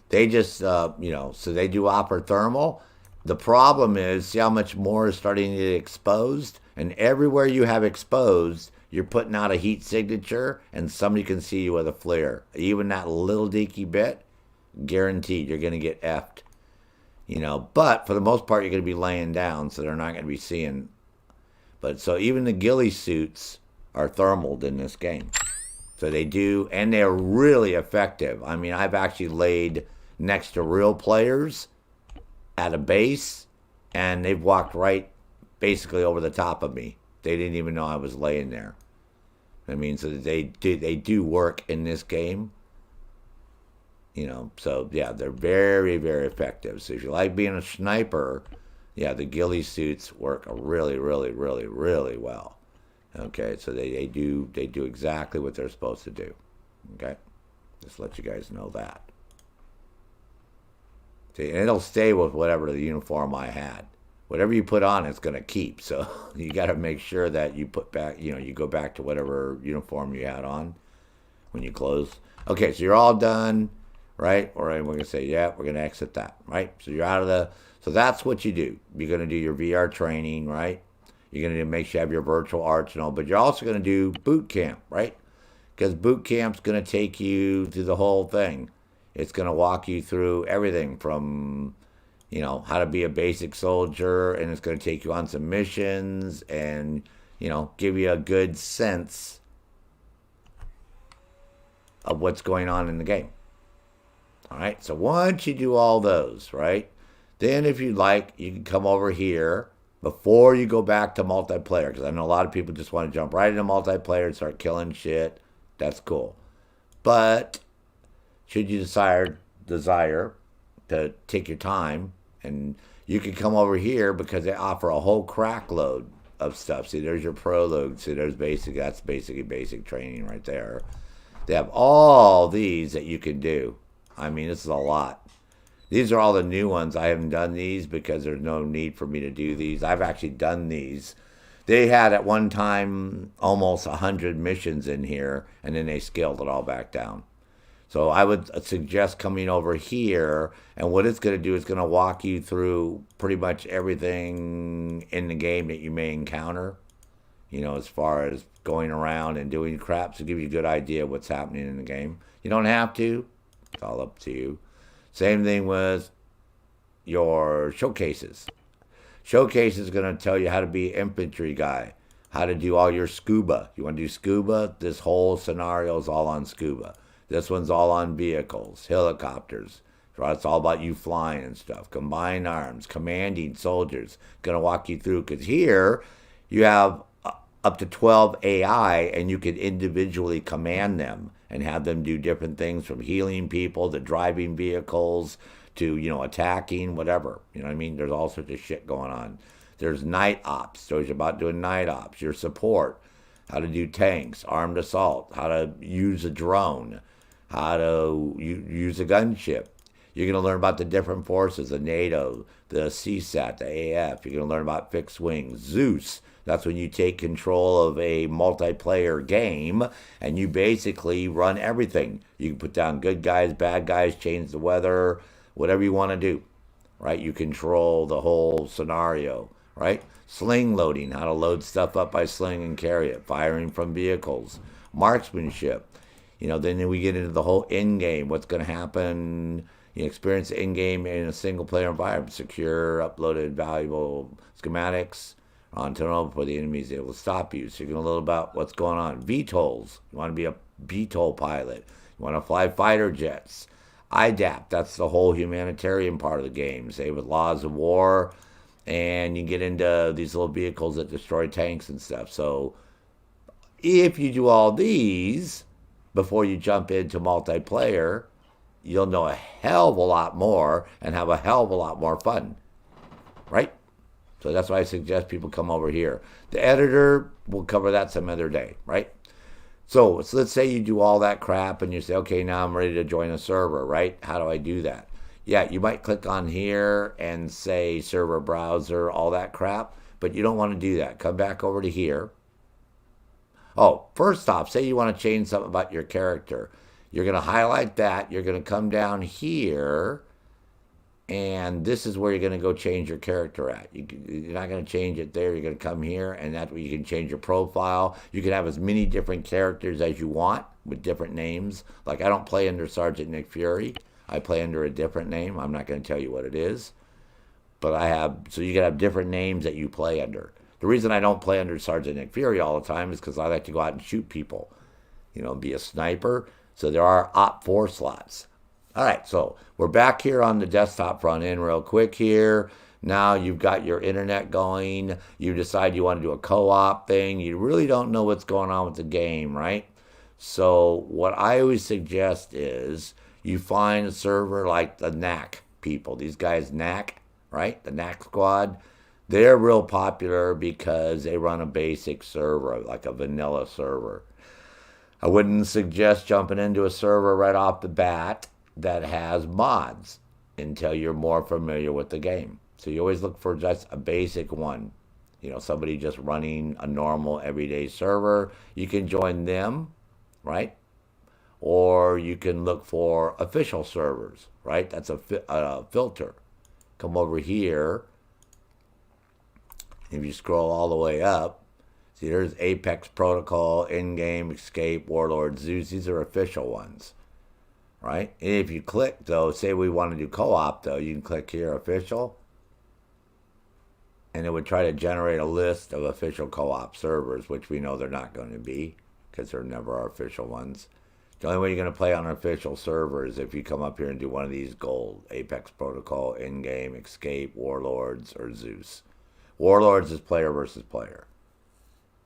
They just, so they do upper thermal. the problem is, see how much more is starting to get exposed? And everywhere you have exposed, you're putting out a heat signature, and somebody can see you with a flare. Even that little deaky bit, guaranteed you're going to get effed. You know, but for the most part, you're going to be laying down, so they're not going to be seeing. But so even the ghillie suits are thermaled in this game. So they do, and they're really effective. I mean, I've actually laid next to real players at a base, and they've walked right basically over the top of me. They didn't even know I was laying there. I mean, so they do work in this game. You know, so yeah, they're very, very effective. So if you like being a sniper, yeah, the ghillie suits work really, really, really, really well. Okay, so they do exactly what they're supposed to do. Okay, just let you guys know that. See, and it'll stay with whatever the uniform I had. Whatever you put on, it's going to keep. So you got to make sure that you put back, you know, you go back to whatever uniform you had on when you close. Okay, so you're all done, right? Or we're going to say, yeah, we're going to exit that, right? So you're out of the, so that's what you do. You're going to do your VR training, right? You're going to make sure you have your virtual arsenal, but you're also going to do boot camp, right? Because boot camp's going to take you through the whole thing. It's going to walk you through everything from, you know, how to be a basic soldier, and it's going to take you on some missions and, you know, give you a good sense of what's going on in the game. All right, so once you do all those, right, then if you'd like, you can come over here before you go back to multiplayer, because I know a lot of people just want to jump right into multiplayer and start killing shit. That's cool. But should you desire to take your time, and you can come over here because they offer a whole crack load of stuff. See, there's your prologue. See, there's basic. That's basically basic training right there. They have all these that you can do. I mean, this is a lot. These are all the new ones. I haven't done these because there's no need for me to do these. I've actually done these. They had at one time almost 100 missions in here, and then they scaled it all back down. So I would suggest coming over here, and what it's going to do is going to walk you through pretty much everything in the game that you may encounter, you know, as far as going around and doing crap, to give you a good idea of what's happening in the game. You don't have to. It's all up to you. Same thing with your showcases. Showcase is going to tell you how to be an infantry guy, how to do all your scuba. You want to do scuba? This whole scenario is all on scuba. This one's all on vehicles, helicopters. It's all about you flying and stuff. Combined arms, commanding soldiers. Going to walk you through, because here you have up to 12 AI, and you can individually command them and have them do different things, from healing people to driving vehicles to, you know, attacking, whatever. You know what I mean? There's all sorts of shit going on. There's night ops. So it's about doing night ops. Your support, how to do tanks, armed assault, how to use a drone, how to use a gunship. You're going to learn about the different forces, the NATO, the CSAT, the AF. You're going to learn about fixed wings, Zeus. That's when you take control of a multiplayer game, and you basically run everything. You can put down good guys, bad guys, change the weather, whatever you want to do, right? You control the whole scenario, right? Sling loading, how to load stuff up by sling and carry it, firing from vehicles, marksmanship. You know, then we get into the whole in-game, what's going to happen. You experience the in-game in a single-player environment, secure, uploaded, valuable schematics on tunnel before the enemy is able to stop you. So you're going to learn about what's going on. VTOLs, you want to be a VTOL pilot. You want to fly fighter jets. IDAP, that's the whole humanitarian part of the game. Say with laws of war, and you get into these little vehicles that destroy tanks and stuff. So if you do all these before you jump into multiplayer, you'll know a hell of a lot more and have a hell of a lot more fun, right? So that's why I suggest people come over here. The editor, we'll cover that some other day, right? So let's say you do all that crap and you say, okay, now I'm ready to join a server, right? How do I do that? Yeah, you might click on here and say server browser, all that crap, but you don't want to do that. Come back over to here. Oh, first off, say you want to change something about your character. You're going to highlight that. You're going to come down here And this is where you're going to go change your character at. You're not going to change it there. You're going to come here, and that's where you can change your profile. You can have as many different characters as you want with different names. Like, I don't play under Sgt Nick Fury. I play under a different name. I'm not going to tell you what it is. But I have, so you can have different names that you play under. The reason I don't play under Sgt Nick Fury all the time is because I like to go out and shoot people. You know, be a sniper. So there are Op4 slots. All right, so we're back here on the desktop front end real quick here. Now you've got your internet going. You decide you want to do a co-op thing. You really don't know what's going on with the game, right? So what I always suggest is you find a server like the knack people. These guys knack, right? The knack squad. They're real popular because they run a basic server, like a vanilla server. I wouldn't suggest jumping into a server right off the bat that has mods until you're more familiar with the game. So you always look for just a basic one. You know, somebody just running a normal everyday server. You can join them, right? Or you can look for official servers, right? That's a filter. Come over here. If you scroll all the way up, see there's Apex Protocol, In-Game, Escape, Warlord, Zeus. These are official ones. Right? And if you click, though, say we want to do co-op, though, you can click here, official. And it would try to generate a list of official co-op servers, which we know they're not going to be, because they're never our official ones. The only way you're going to play on an official server is if you come up here and do one of these gold. Apex Protocol, In-Game, Escape, Warlords, or Zeus. Warlords is player versus player.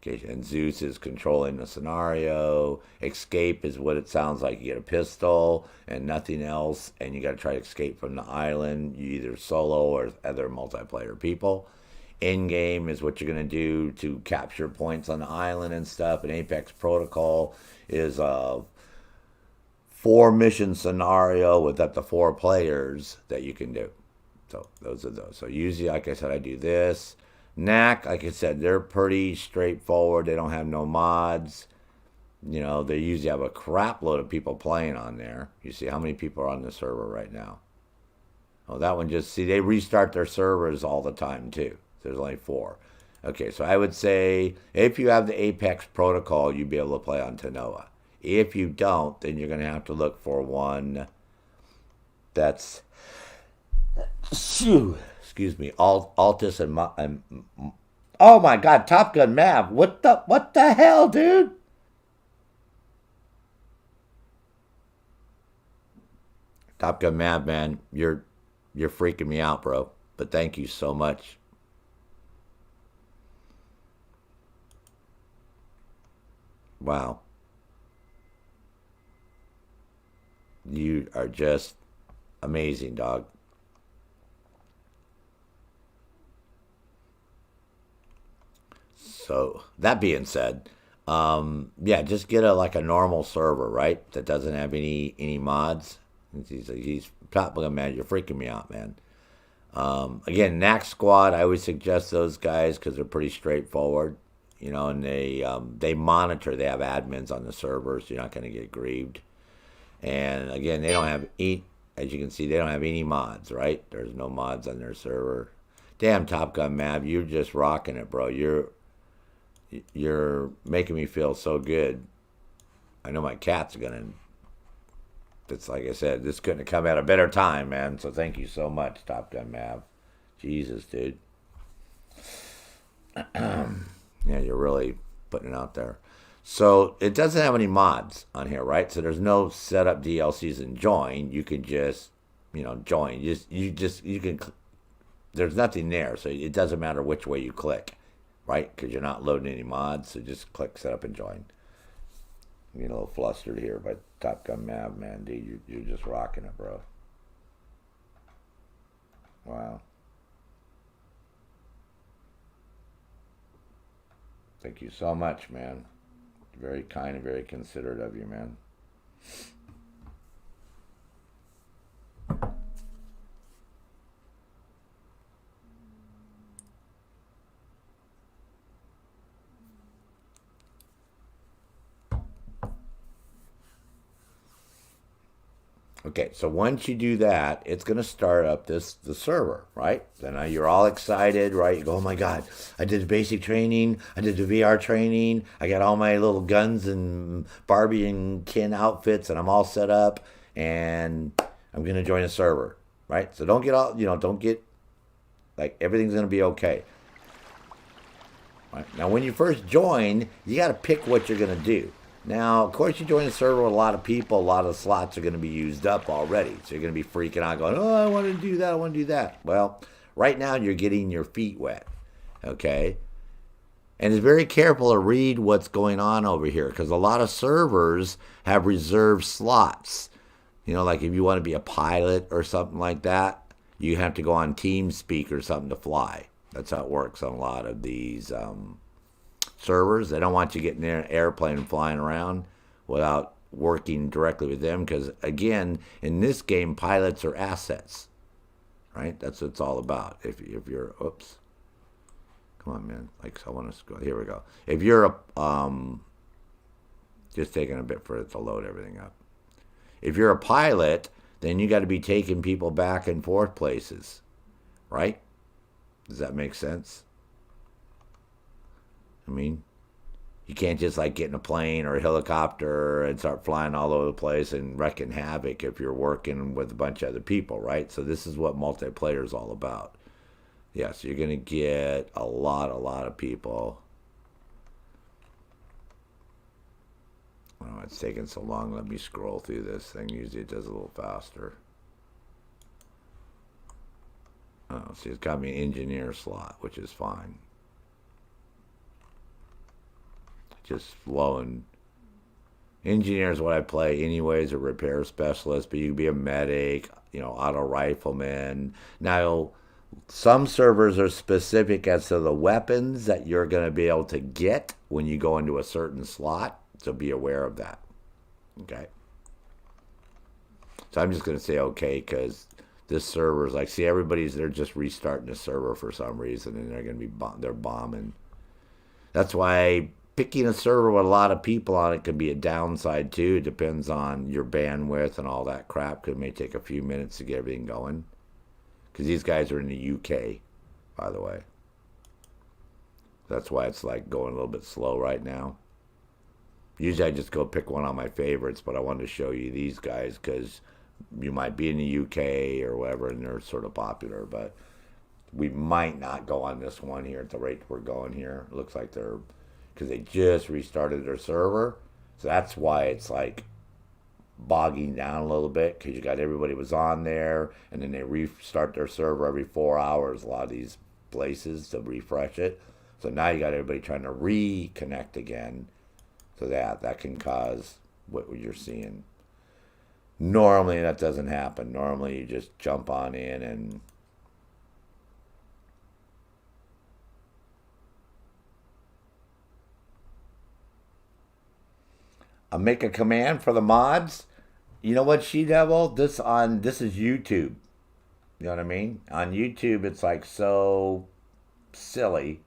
Okay, and Zeus is controlling the scenario. Escape is what it sounds like. You get a pistol and nothing else, and you got to try to escape from the island. You either solo or other multiplayer people. In-game is what you're going to do to capture points on the island and stuff. And Apex Protocol is a 4-mission scenario with up to 4 players that you can do. So those are those. So usually, like I said, I do this. Knack, like I said, they're pretty straightforward. They don't have no mods. You know, they usually have a crap load of people playing on there. You see how many people are on the server right now. Oh, that one just, see, they restart their servers all the time, too. There's only 4. Okay, so I would say if you have the Apex Protocol, you'd be able to play on Tanoa. If you don't, then you're going to have to look for one that's... Excuse me, Altis and oh my God, Top Gun Mav, what the hell, dude? Top Gun Mav, man, you're freaking me out, bro. But thank you so much. Wow, you are just amazing, dog. So that being said, yeah, just get like a normal server, right? That doesn't have any mods. He's Top Gun Man. You're freaking me out, man. Again, Knack Squad. I always suggest those guys because they're pretty straightforward, you know, and they monitor. They have admins on the server, so you're not going to get grieved. And again, they don't have as you can see, they don't have any mods, right? There's no mods on their server. Damn, Top Gun Mav, you're just rocking it, bro. You're making me feel so good. I know my cat's gonna. It's like I said, this couldn't have come at a better time, man. So thank you so much, Top Gun Mav. Jesus, dude. Yeah, you're really putting it out there. So it doesn't have any mods on here, right? So there's no setup DLCs and join. You can just, you know, join. You can. There's nothing there, so it doesn't matter which way you click. Right? Because you're not loading any mods, so just click set up and join. I'm getting a little flustered here, but Top Gun Mav, man, dude, you're just rocking it, bro. Wow. Thank you so much, man. Very kind and very considerate of you, man. Okay, so once you do that, it's going to start up the server, right? So now you're all excited, right? You go, oh my God, I did the basic training. I did the VR training. I got all my little guns and Barbie and Ken outfits, and I'm all set up, and I'm going to join a server, right? So don't get all, don't get, like, everything's going to be okay. Right? Now, when you first join, you got to pick what you're going to do. Now, of course, you join a server with a lot of people, a lot of slots are going to be used up already. So you're going to be freaking out going, oh, I want to do that, I want to do that. Well, right now you're getting your feet wet, okay? And it's very careful to read what's going on over here because a lot of servers have reserved slots. Like if you want to be a pilot or something like that, you have to go on TeamSpeak or something to fly. That's how it works on a lot of these servers. They don't want you getting in an airplane and flying around without working directly with them because, again, in this game, pilots are assets, right? That's what it's all about. If you're, oops, come on, man. Like, I want to go. Here we go. If you're a, just taking a bit for it to load everything up. If you're a pilot, then you got to be taking people back and forth places, right? Does that make sense? I mean, you can't just like get in a plane or a helicopter and start flying all over the place and wrecking havoc if you're working with a bunch of other people, right? So this is what multiplayer is all about. Yeah, so you're going to get a lot of people. Oh, it's taking so long. Let me scroll through this thing. Usually it does a little faster. Oh, see, it's got me an engineer slot, which is fine. Just flowing. Engineer is what I play anyways, a repair specialist, but you can be a medic, auto rifleman. Now, some servers are specific as to the weapons that you're going to be able to get when you go into a certain slot, so be aware of that. Okay. So I'm just going to say okay because this server is like, see, they're just restarting the server for some reason, and they're going to be they're bombing. That's why picking a server with a lot of people on it could be a downside too. It depends on your bandwidth and all that crap. It may take a few minutes to get everything going. Because these guys are in the UK, by the way. That's why it's like going a little bit slow right now. Usually I just go pick one of my favorites, but I wanted to show you these guys because you might be in the UK or whatever, and they're sort of popular. But we might not go on this one here at the rate we're going here. It looks like they're... because they just restarted their server. So that's why it's like bogging down a little bit because you got everybody was on there and then they restart their server every 4 hours, a lot of these places, to refresh it. So now you got everybody trying to reconnect again. So that can cause what you're seeing. Normally that doesn't happen. Normally you just jump on in and I'll make a command for the mods. You know what, She-Devil? This is YouTube. You know what I mean? On YouTube, it's like so silly.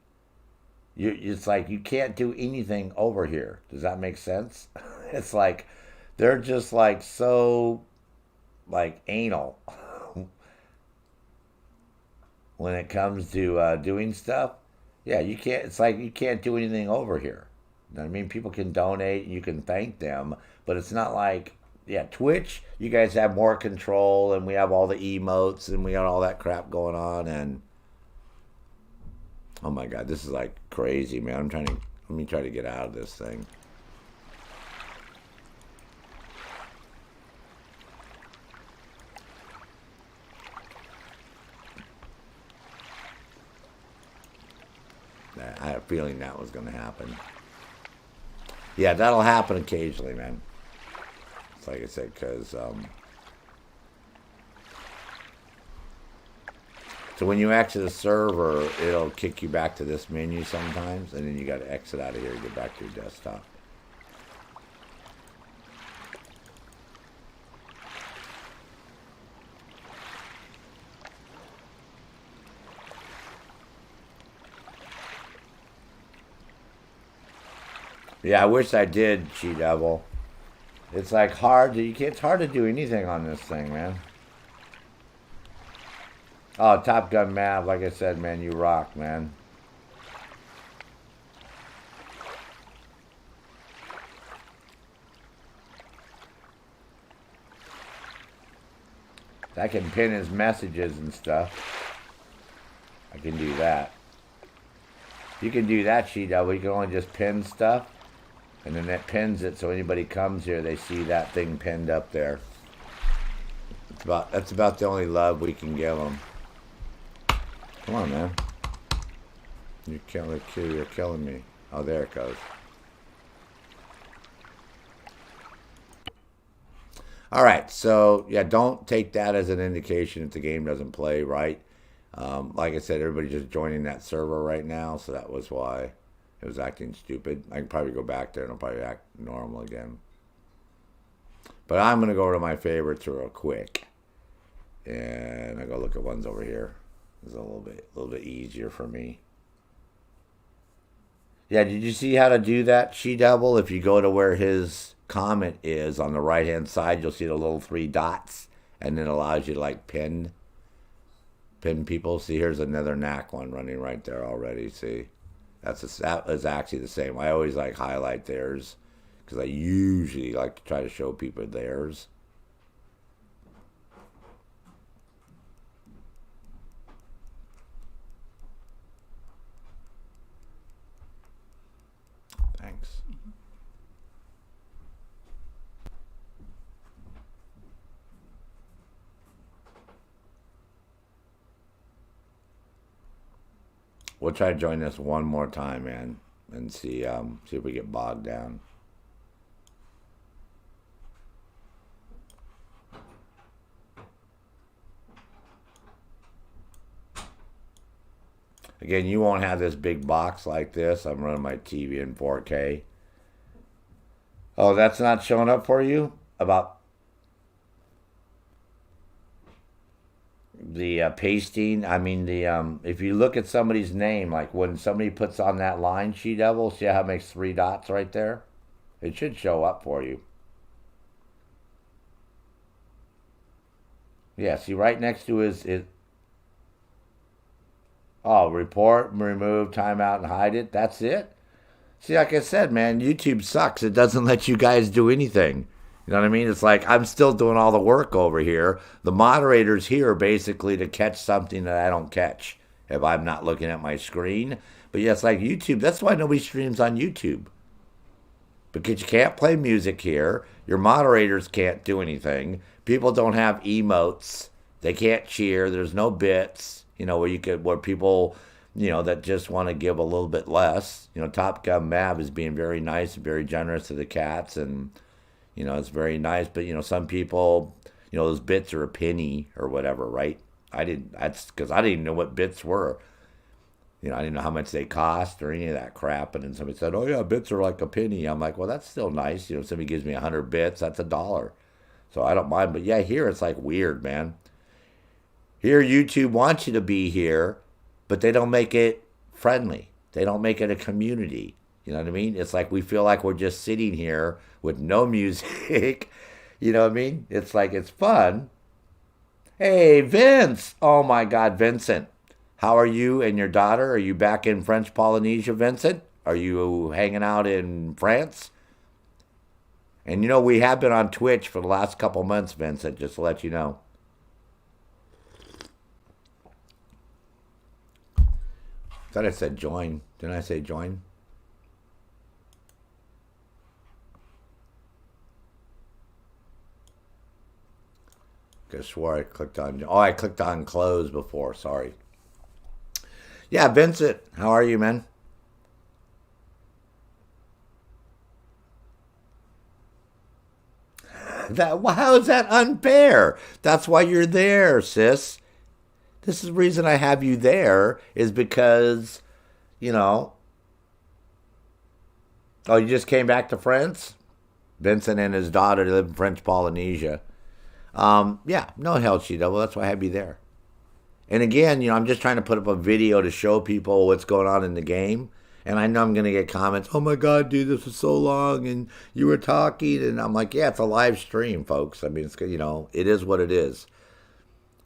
It's like you can't do anything over here. Does that make sense? It's like they're just like so like anal when it comes to doing stuff. Yeah, you can't. It's like you can't do anything over here. You know what I mean? People can donate and you can thank them, but it's not like, yeah, Twitch, you guys have more control and we have all the emotes and we got all that crap going on, and oh my God, this is like crazy, man. Let me try to get out of this thing. I had a feeling that was going to happen. Yeah, that'll happen occasionally, man. It's like I said, because so when you exit a server, it'll kick you back to this menu sometimes, and then you got to exit out of here to get back to your desktop. Yeah, I wish I did, She-Devil. It's like hard. It's hard to do anything on this thing, man. Oh, Top Gun Mav, like I said, man, you rock, man. I can pin his messages and stuff. I can do that. You can do that, She-Devil. You can only just pin stuff. And then it pins it so anybody comes here, they see that thing pinned up there. That's about the only love we can give them. Come on, man. You're killing me. Oh, there it goes. All right, so yeah, don't take that as an indication if the game doesn't play right. Like I said, everybody's just joining that server right now, so that was why it was acting stupid. I can probably go back there and it'll probably act normal again. But I'm going to go to my favorites real quick. And I'll go look at ones over here. It's a little bit easier for me. Yeah, did you see how to do that, She-Devil? If you go to where his comment is on the right-hand side, you'll see the little 3 dots. And then it allows you to, like, pin people. See, here's another knack one running right there already, see? That is actually the same. I always like highlight theirs because I usually like to try to show people theirs. Thanks. We'll try to join this one more time, man, and see if we get bogged down. Again, you won't have this big box like this. I'm running my TV in 4K. Oh, that's not showing up for you? About the pasting, I mean if you look at somebody's name, like when somebody puts on that line, She-Devil, see how it makes 3 dots right there? It should show up for you. Yeah, see right next to oh, report, remove, timeout, and hide it. That's it. See, like I said, man, YouTube sucks. It doesn't let you guys do anything. You know what I mean? It's like I'm still doing all the work over here. The moderator's here basically to catch something that I don't catch if I'm not looking at my screen. But yes, like YouTube, that's why nobody streams on YouTube. Because you can't play music here. Your moderators can't do anything. People don't have emotes. They can't cheer. There's no bits, you know, where people, you know, that just want to give a little bit less. You know, Top Gun Mav is being very nice and very generous to the cats, and you know, it's very nice, but, you know, some people, you know, those bits are a penny or whatever, right? That's because I didn't even know what bits were. You know, I didn't know how much they cost or any of that crap. And then somebody said, oh, yeah, bits are like a penny. I'm like, well, that's still nice. You know, if somebody gives me 100 bits, that's $1. So I don't mind. But, yeah, here it's like weird, man. Here YouTube wants you to be here, but they don't make it friendly. They don't make it a community. You know what I mean? It's like we feel like we're just sitting here with no music. You know what I mean? It's like it's fun. Hey, Vince. Oh, my God, Vincent. How are you and your daughter? Are you back in French Polynesia, Vincent? Are you hanging out in France? And, you know, we have been on Twitch for the last couple months, Vincent, just to let you know. I thought I said join. Didn't I say join? I swore I clicked on... Oh, I clicked on close before. Sorry. Yeah, Vincent. How are you, man? How is that unfair? That's why you're there, sis. This is the reason I have you there is because, you know... Oh, you just came back to France? Vincent and his daughter live in French Polynesia. Yeah, no hell, She-Devil. That's why I have you there. And again, you know, I'm just trying to put up a video to show people what's going on in the game. And I know I'm going to get comments, oh my God, dude, this was so long and you were talking. And I'm like, yeah, it's a live stream, folks. I mean, it's, you know, it is what it is.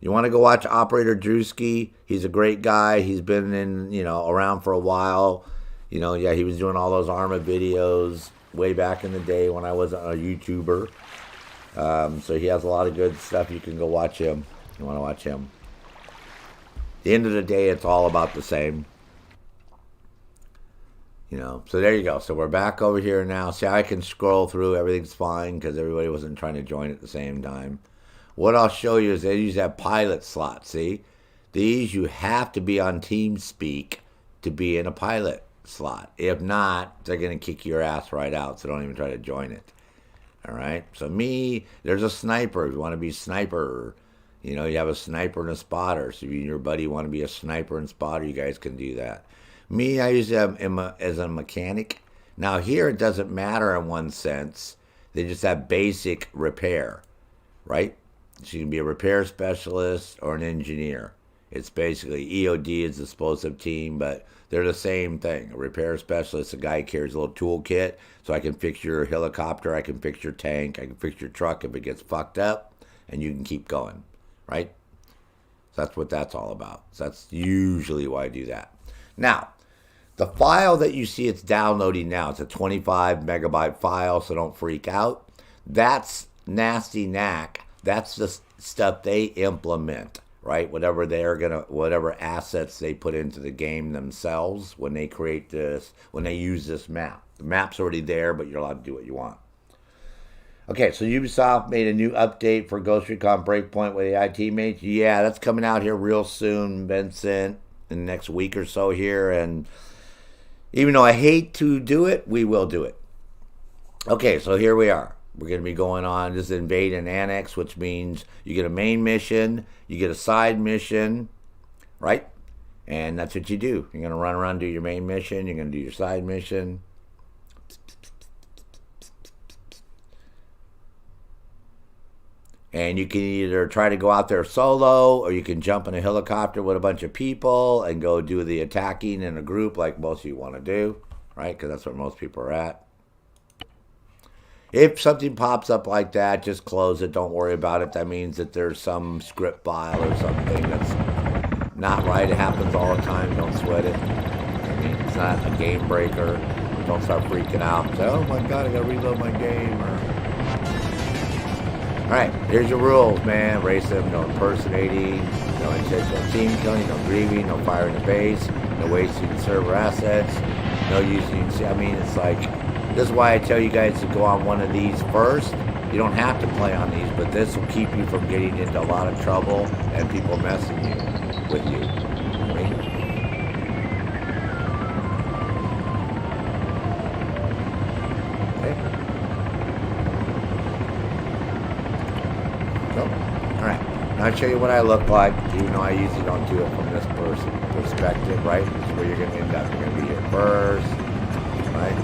You want to go watch Operator Drewski? He's a great guy. He's been in, you know, around for a while. You know, yeah, he was doing all those Arma videos way back in the day when I wasn't a YouTuber. So he has a lot of good stuff. You can go watch him. You want to watch him. At the end of the day, it's all about the same. You know, so there you go. So we're back over here now. See, I can scroll through. Everything's fine because everybody wasn't trying to join at the same time. What I'll show you is they use that pilot slot, see? These, you have to be on TeamSpeak to be in a pilot slot. If not, they're going to kick your ass right out, so don't even try to join it. All right? So me, there's a sniper. If you want to be sniper, you know, you have a sniper and a spotter. So if you and your buddy want to be a sniper and spotter, you guys can do that. Me, I use them as a mechanic. Now here, it doesn't matter in one sense. They just have basic repair, right? So you can be a repair specialist or an engineer. It's basically EOD is the explosive team, but they're the same thing. A repair specialist, a guy carries a little toolkit, so I can fix your helicopter, I can fix your tank, I can fix your truck if it gets fucked up, and you can keep going, right? So that's what that's all about. So that's usually why I do that. Now, the file that you see it's downloading now, it's a 25 megabyte file, so don't freak out. That's Nasty Knack. That's the stuff they implement, right? Whatever assets they put into the game themselves when they create this, when they use this map. The map's already there, but you're allowed to do what you want. Okay, so Ubisoft made a new update for Ghost Recon Breakpoint with AI teammates. Yeah, that's coming out here real soon, Vincent, in the next week or so here. And even though I hate to do it, we will do it. Okay, so here we are. We're going to be going on this invade and annex, which means you get a main mission, you get a side mission, right? And that's what you do. You're going to run around and do your main mission. You're going to do your side mission. And you can either try to go out there solo, or you can jump in a helicopter with a bunch of people and go do the attacking in a group like most of you want to do, right? Because that's where most people are at. If something pops up like that, just close it. Don't worry about it. That means that there's some script file or something that's not right. It happens all the time. Don't sweat it. I mean, it's not a game breaker. Don't start freaking out. Say, oh my God, I got to reload my game. All right, here's your rules, man. Racism, no impersonating, no intentional team killing, no grieving, no firing the base, no wasting server assets, no using. I mean, it's like, this is why I tell you guys to go on one of these first. You don't have to play on these, but this will keep you from getting into a lot of trouble and people messing with you. I mean, okay. So, all right. Now I'll show you what I look like, even though I usually don't do it from this perspective, right? This is where you're going to end up. You're going to be here first, right?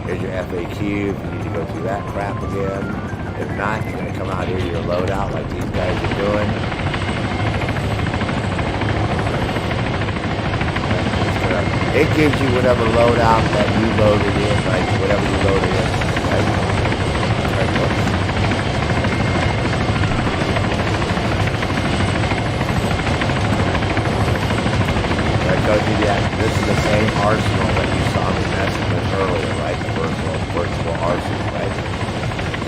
Here's your FAQ, if you need to go through that crap again. If not, you're going to come out here to your loadout like these guys are doing. It gives you whatever loadout that you loaded in, like whatever you loaded in, right? Right, folks. I told you that this is the same arsenal that you saw me messing with earlier, right? The virtual arsenal, right?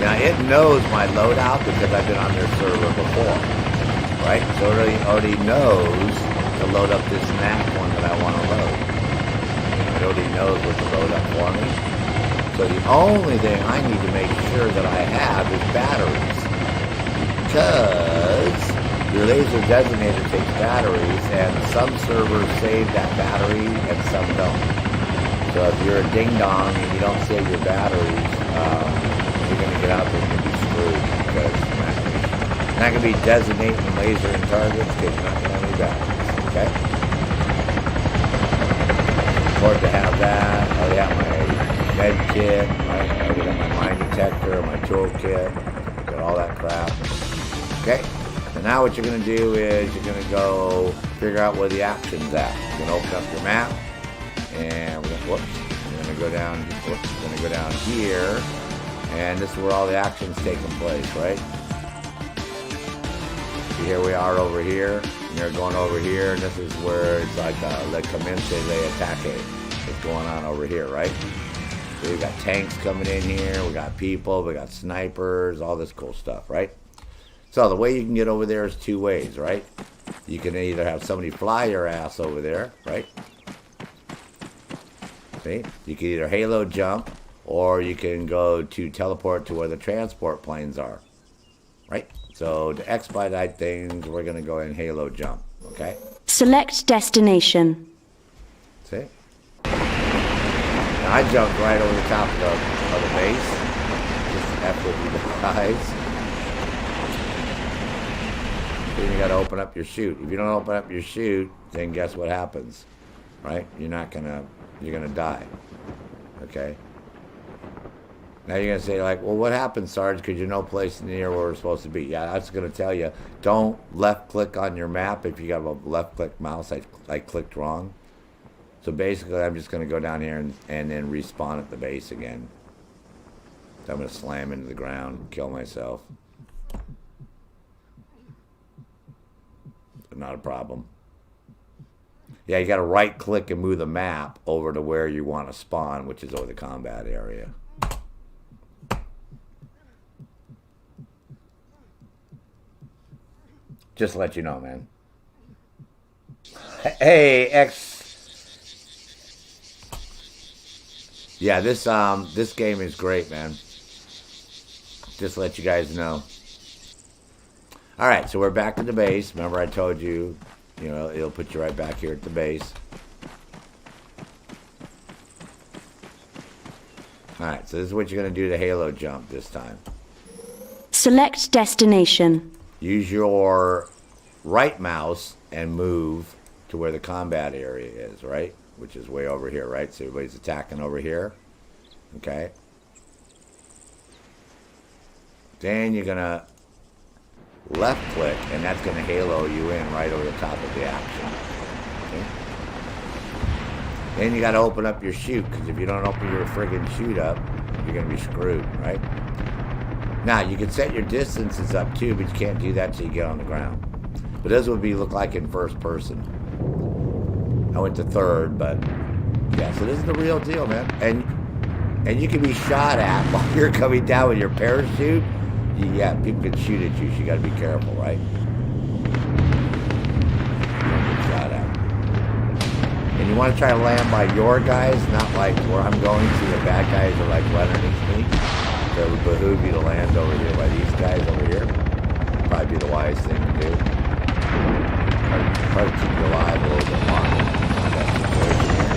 Now it knows my loadout because I've been on their server before, right? So it already knows to load up this map one that I want to load. It already knows what to load up for me. So the only thing I need to make sure that I have is batteries, because your laser designator takes batteries, and some servers save that battery and some don't. So if you're a ding-dong and you don't save your batteries, you're going to get out there and be screwed, because you're not going to be designating laser and targets because you're not going to have any batteries, okay? Important to have that. I already have my med kit, right? I already got my mine detector, my tool kit, got all that crap, okay? So now what you're going to do is you're going to go figure out where the action's at. You're going to open up your map, And we're gonna go down. We're gonna go down here, and this is where all the action's taking place, right? So here we are over here, and they're going over here, and this is where it's like le commence le attaque. What's going on over here, right? So we got tanks coming in here, we got people, we got snipers, all this cool stuff, right? So the way you can get over there is two ways, right? You can either have somebody fly your ass over there, right? See? You can either halo jump, or you can go to teleport to where the transport planes are, right? So to expedite things, we're going to go and halo jump, okay? Select destination. See? Now I jumped right over the top of the base. Just F with you guys. Then you got to open up your chute. If you don't open up your chute, then guess what happens, right? You're gonna die, okay? Now you're gonna say like, well, what happened, Sarge? Because you're no place near where we're supposed to be. Yeah, I was gonna tell you, don't left click on your map if you got a left click mouse. I clicked wrong. So basically, I'm just gonna go down here and then respawn at the base again. So I'm gonna slam into the ground, kill myself. Not a problem. Yeah, you got to right click and move the map over to where you want to spawn, which is over the combat area. Just to let you know, man. Hey, yeah, this game is great, man. Just to let you guys know. All right, so we're back to the base. Remember I told you, you know, it'll put you right back here at the base. All right, so this is what you're going to do to halo jump this time. Select destination. Use your right mouse and move to where the combat area is, right? Which is way over here, right? So everybody's attacking over here, okay? Then you're going to left click, and that's going to halo you in right over the top of the action. Okay? Then you got to open up your chute, because if you don't open your friggin' chute up, you're going to be screwed, right? Now, you can set your distances up too, but you can't do that till you get on the ground. But this would look like in first person. I went to third, but yeah, so this is the real deal, man. And you can be shot at while you're coming down with your parachute. Yeah, people can shoot at you, so you gotta be careful, right? Get shot at. And you want to try to land by your guys, not like where I'm going to. The bad guys are like right underneath me. So it would behoove you to land over here by these guys over here. Probably be the wise thing to do. Probably keep you alive a little bit longer. That situation here.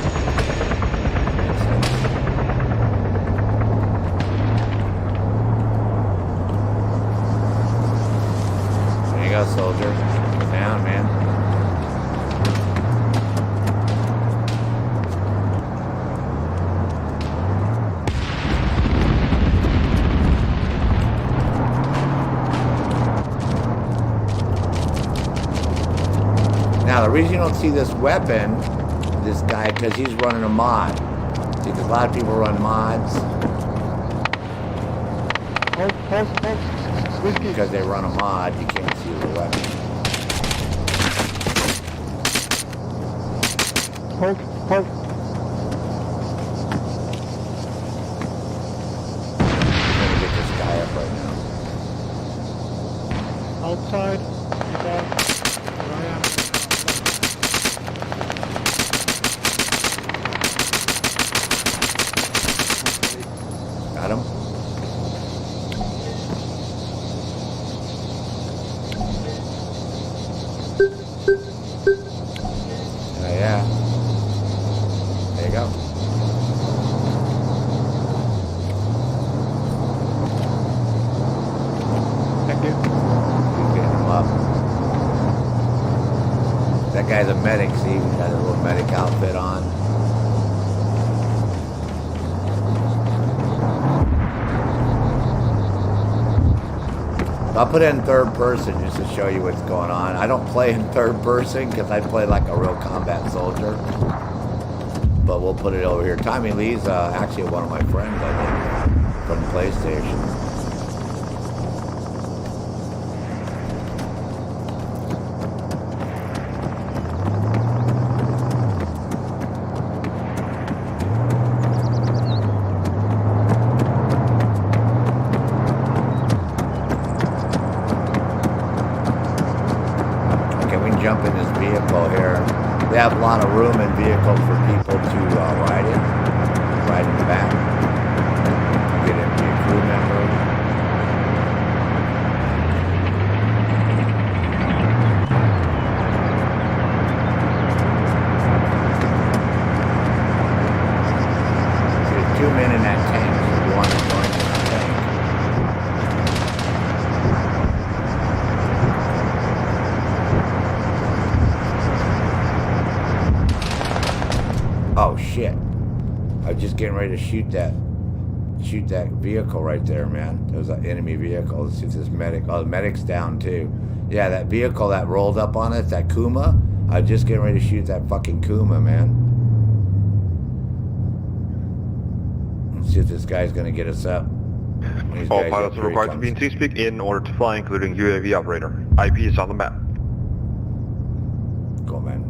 Makes sense. There you go, soldier. Go down, man. Now, the reason you don't see this weapon, this guy, because he's running a mod. See, because a lot of people run mods. Because they run a mod, you can't see the weapon. Poke. I'm gonna get this guy up right now. Outside. Where I am. Got him? Oh, yeah. There you go. Thank you. He's getting him up. That guy's a medic, see? He's got his little medic outfit on. I'll put it in third person just to show you what's going on. I don't play in third person because I play like a real combat soldier. But we'll put it over here. Tommy Lee's actually one of my friends, I think, from PlayStation. Jump in this vehicle here. They have a lot of room in vehicles for people to ride in the back, get in, be a crew member. There's 2 men in that tank, so you want to join in the tank. Oh shit. I was just getting ready to shoot that vehicle right there, man. There was an enemy vehicle. Let's see if this medic, oh, the medic's down too. Yeah, that vehicle that rolled up on us, that Kuma, I was just getting ready to shoot that fucking Kuma, man. Let's see if this guy's gonna get us up. All pilots are required to be in TeamSpeak in order to fly, including UAV operator. IP is on the map. Cool, man.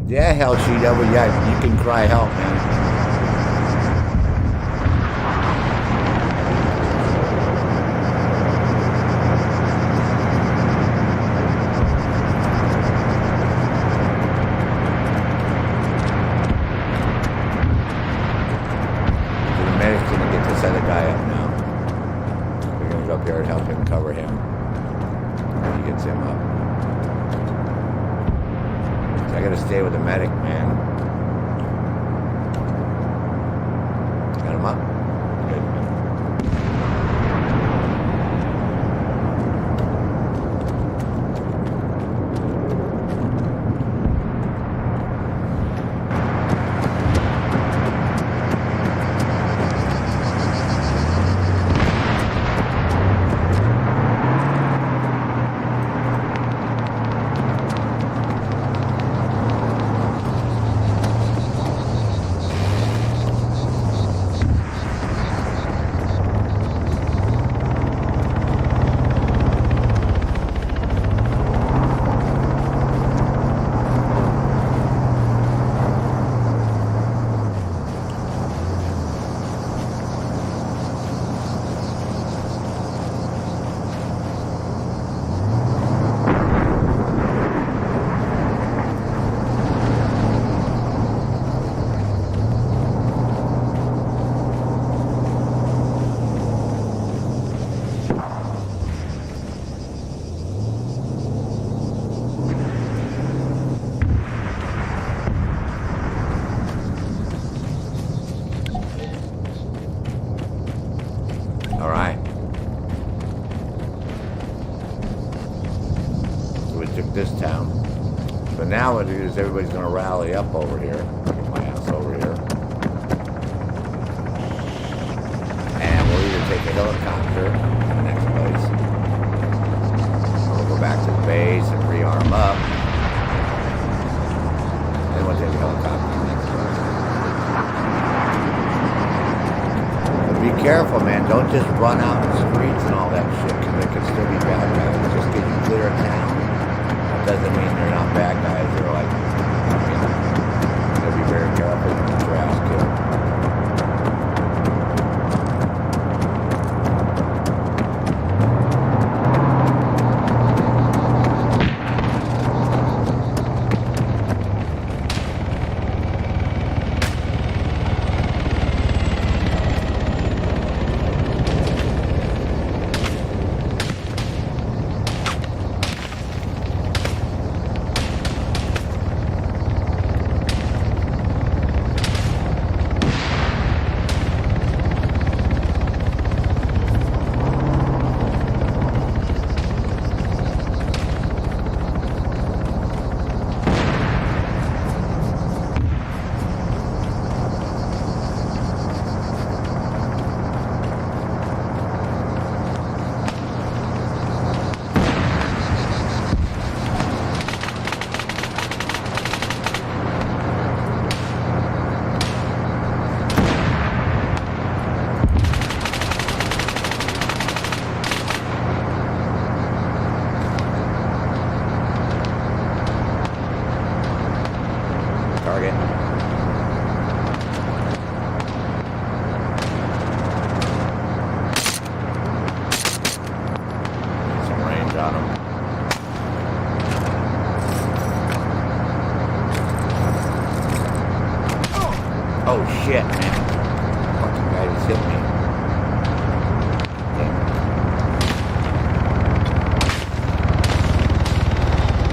Yeah, hell, CW, yeah, you can cry help, man. The medic's gonna get this other guy up now. We're gonna go up here and help him, cover him. When he gets him up. I gotta stay with the medic, man. Got him up? Good. This town. So now what it is, everybody's going to rally up over here. Get my ass over here. And we'll either take a helicopter to the next place. Or we'll go back to the base and rearm up. Then we'll take a helicopter to the next place. But be careful, man. Don't just run out in the streets and all that shit, because there could still be bad guys. Just get you clear of town. Doesn't mean they're not bad guys. They're like, you gotta be very careful to get your ass killed. Oh shit, man. Fucking guy just hit me. Damn it.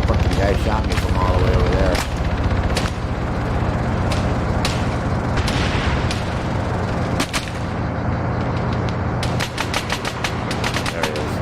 Fucking guy shot me from all the way over there. There he is.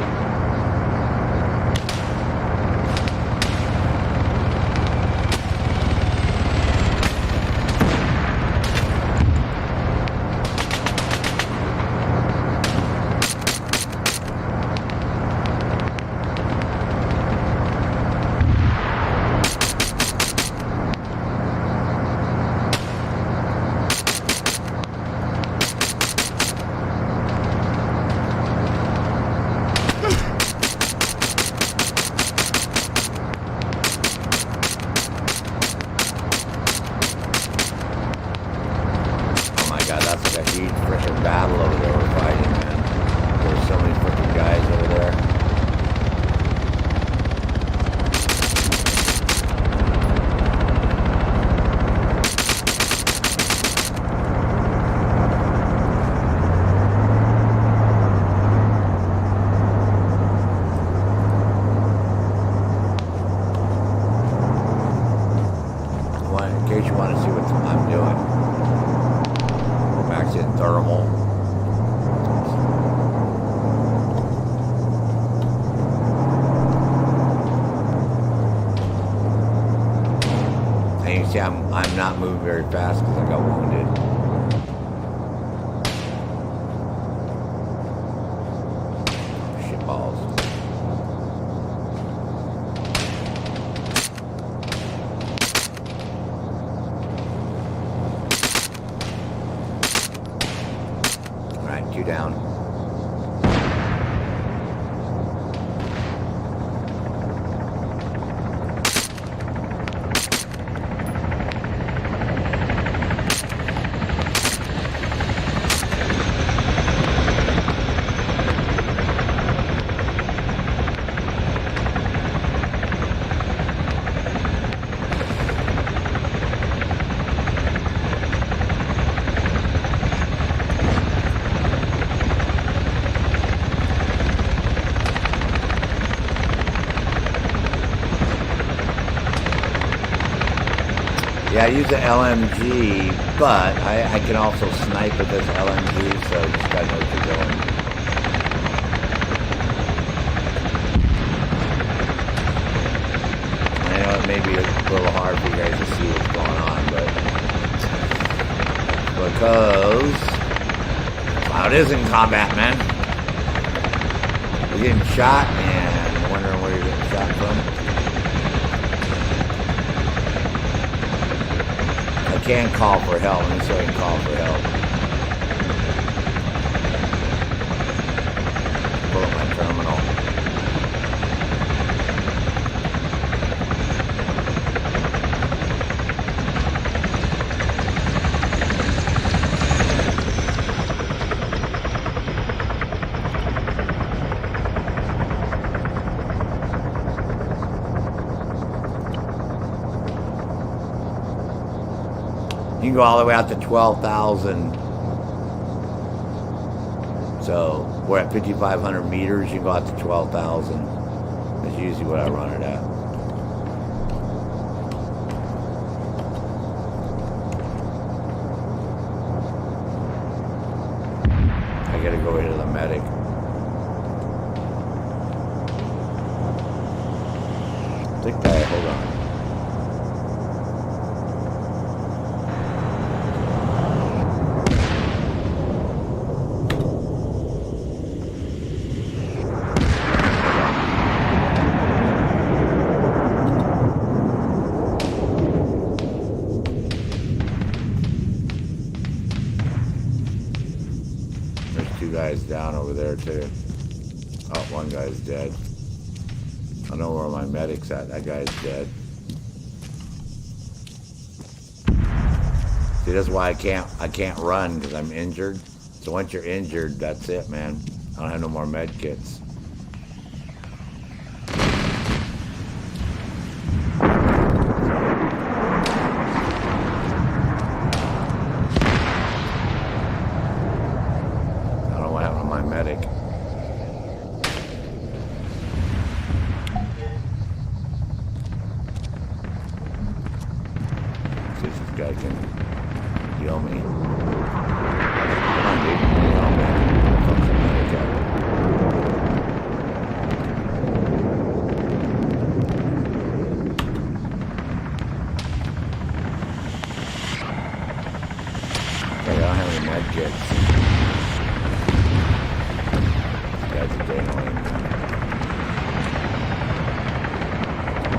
I'm not moving very fast because I got wounded. Shit balls. All right, 2 down. Yeah, I use the LMG, but I can also snipe with this LMG, so you just gotta know what you're doing. I know it may be a little hard for you guys to see what's going on, but because Cloud is in combat, man. We're getting shot, and I'm wondering where you're getting shot from. I can call for help. Let me show you can call for help. Pull up my terminal. You can go all the way out to 12,000. So we're at 5,500 meters. You can go out to 12,000. That's usually what I run it at. I gotta go into the medic. Thick guy, hold on. Down over there too. Oh, one guy's dead. I know where my medic's at. That guy's dead. See, that's why I can't run, because I'm injured. So once you're injured, that's it, man. I don't have no more med kits.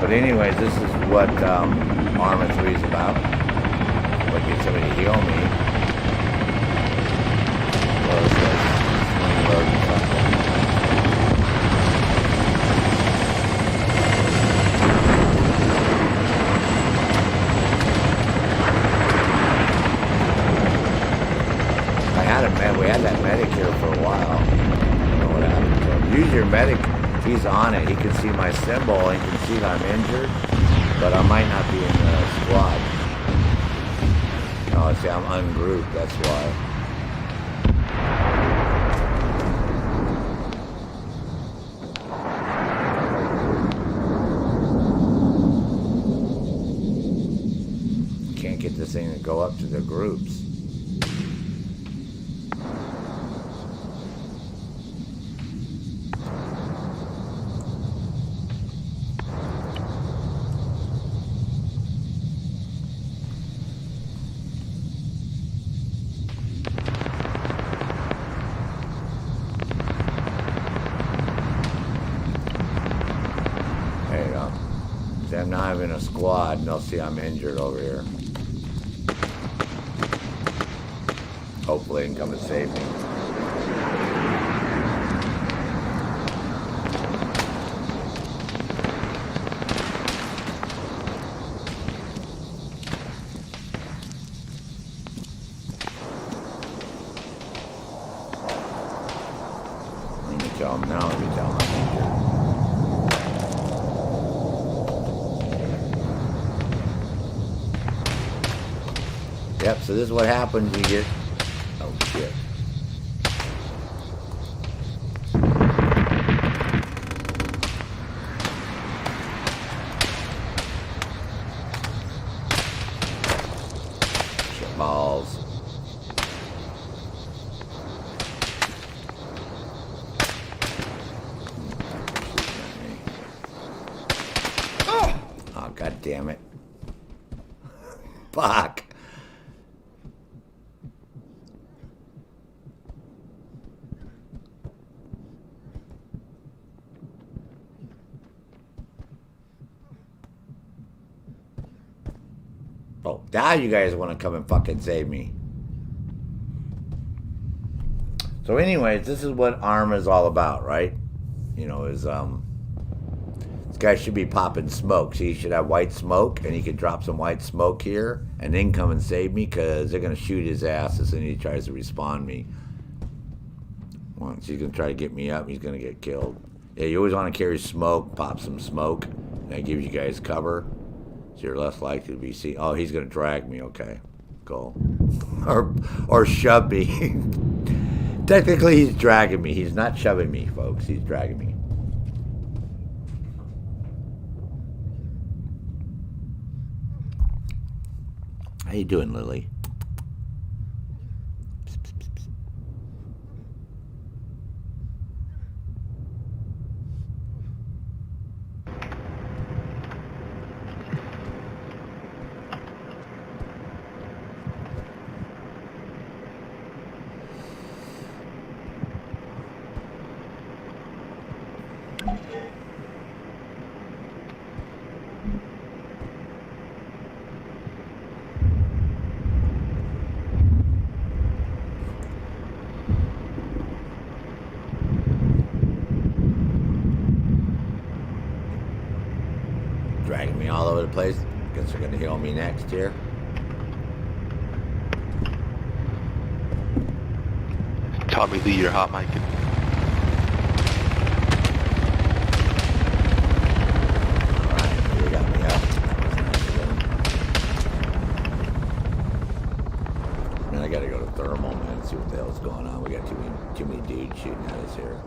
But anyways, this is what Arma 3 is about. Like get somebody to heal me. Well, this guy's swing loading something. We had that medic here for a while. I don't know what happened to him. Use your medic. He's on it. He can see my symbol. He can see that I'm injured, but I might not be in the squad. Oh, see, I'm ungrouped. That's why. Can't get this thing to go up to the groups. I'm not even a squad, and they'll see I'm injured over here. Hopefully they can come and save me. Let me tell them now, let me tell them I'm injured. Yep, so this is what happens, you get... Oh, shit. Shit balls. Oh, god damn it. Fuck. Oh, now you guys want to come and fucking save me. So anyways, this is what Arma is all about, right? You know, is this guy should be popping smoke. So he should have white smoke, and he could drop some white smoke here, and then come and save me, because they're going to shoot his ass as soon as he tries to respawn me. Once he's going to try to get me up, he's going to get killed. Yeah, you always want to carry smoke, pop some smoke. That gives you guys cover. So you're less likely to be seen. Oh, he's gonna drag me. Okay, cool. or shove me. Technically, he's dragging me. He's not shoving me, folks. He's dragging me. How you doing, Lily? Dragging me all over the place. Guess they're gonna heal me next here. Tommy Lee, you're hot mic. Alright, you got me up. Man, I gotta go to thermal, man, see what the hell's going on. We got too many dudes shooting at us here.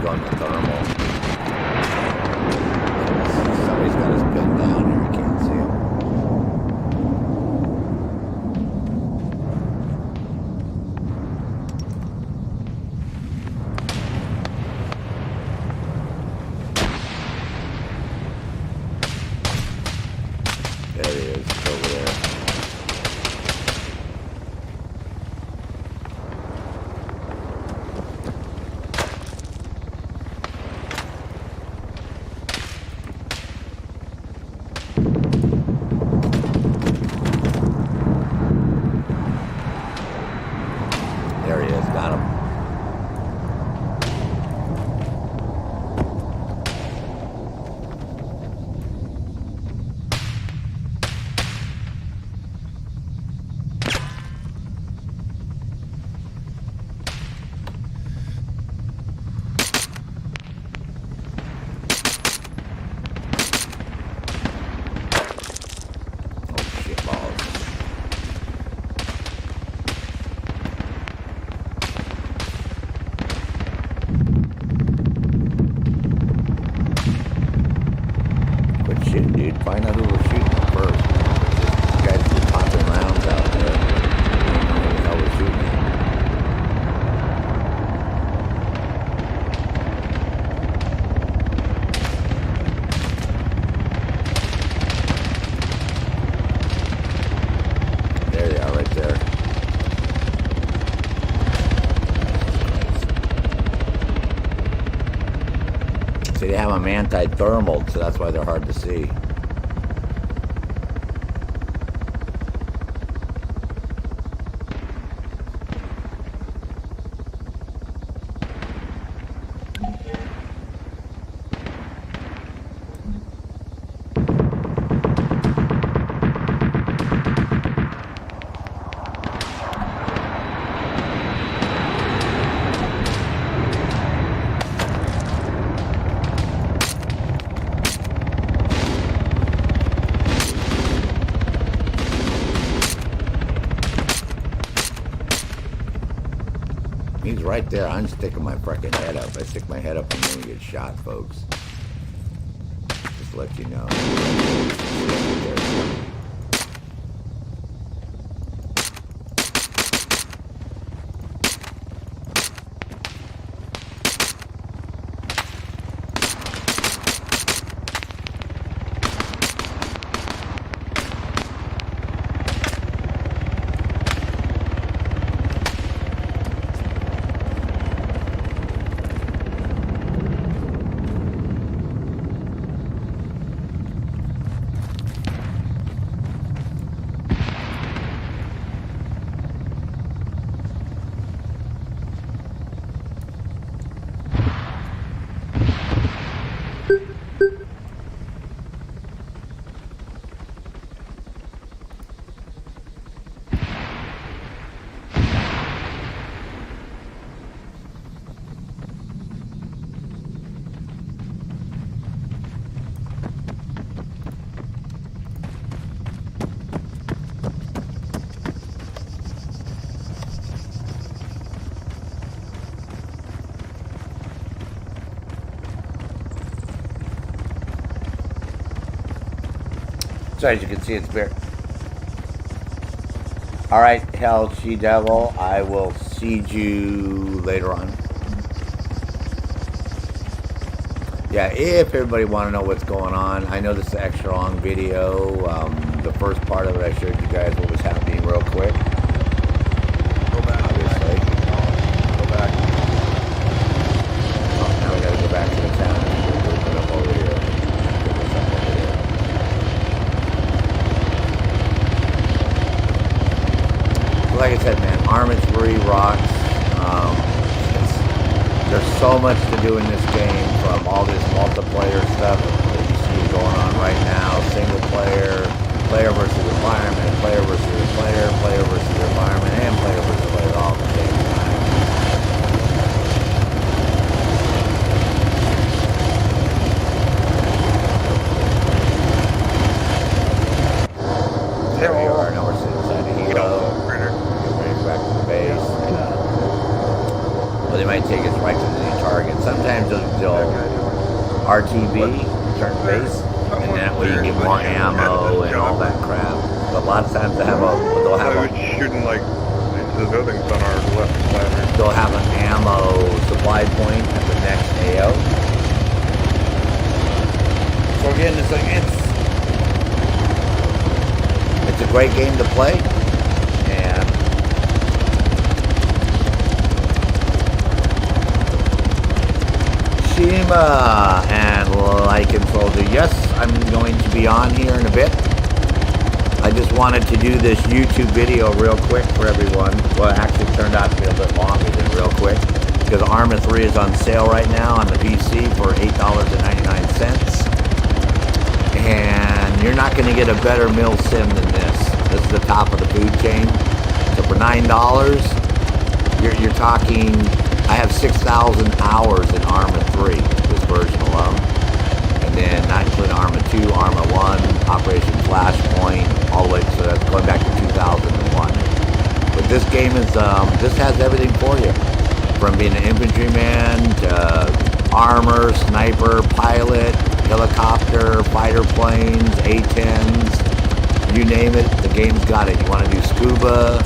going to thermal. Somebody's got his pin down here. I can't see him. There he is. He's over there. There he is, got him. Oh shit balls. Quit shooting, dude. Find out who was shooting at first. These guys just popping rounds out there. I don't know who the hell was shooting at. There they are, right there. See, they have them anti-thermal, so that's why they're hard to see. He's right there. I'm sticking my freaking head up. I stick my head up, I'm gonna get shot, folks. Just to let you know. So as you can see, it's bare. Alright, Hell She-Devil, I will see you later on. Yeah, if everybody want to know what's going on, I know this is an extra long video. The first part of it, I showed you guys what was happening real quick. Go back, obviously. Go back. Oh, now we gotta go back to the town and we'll open up over here. Pick this up over here. Like I said, man, Arma3 rocks. There's so much to do in this game, from all this multiplayer stuff that you see going on right now, single player, player versus environment, player versus player, player versus environment, and player versus player all at the same time. There we are, now we're sitting inside the helo. Get ready back to the base. Well, they might take us right to the new target. Sometimes they'll RTV, turn base, and that way you get more ammo and all that crap. But a lot of times they'll have shooting like into the buildings on our left side. They'll have an ammo supply point at the next AO. So again, it's a great game to play, and Shima and Like and Soldier. Yes, I'm going to be on here in a bit. I just wanted to do this YouTube video real quick for everyone. Well, it actually turned out to be a bit longer than real quick, because Arma 3 is on sale right now on the PC for $8.99. And you're not going to get a better mill sim than this. This is the top of the food chain. So for $9, you're talking, I have 6,000 hours in Arma 3, this version alone. And then not including Arma 2, Arma 1, Operation Flashpoint, all the way, so that's going back to 2001. But this game is, this has everything for you. From being an infantryman to armor, sniper, pilot, helicopter, fighter planes, A-10s, you name it, the game's got it. You want to do scuba,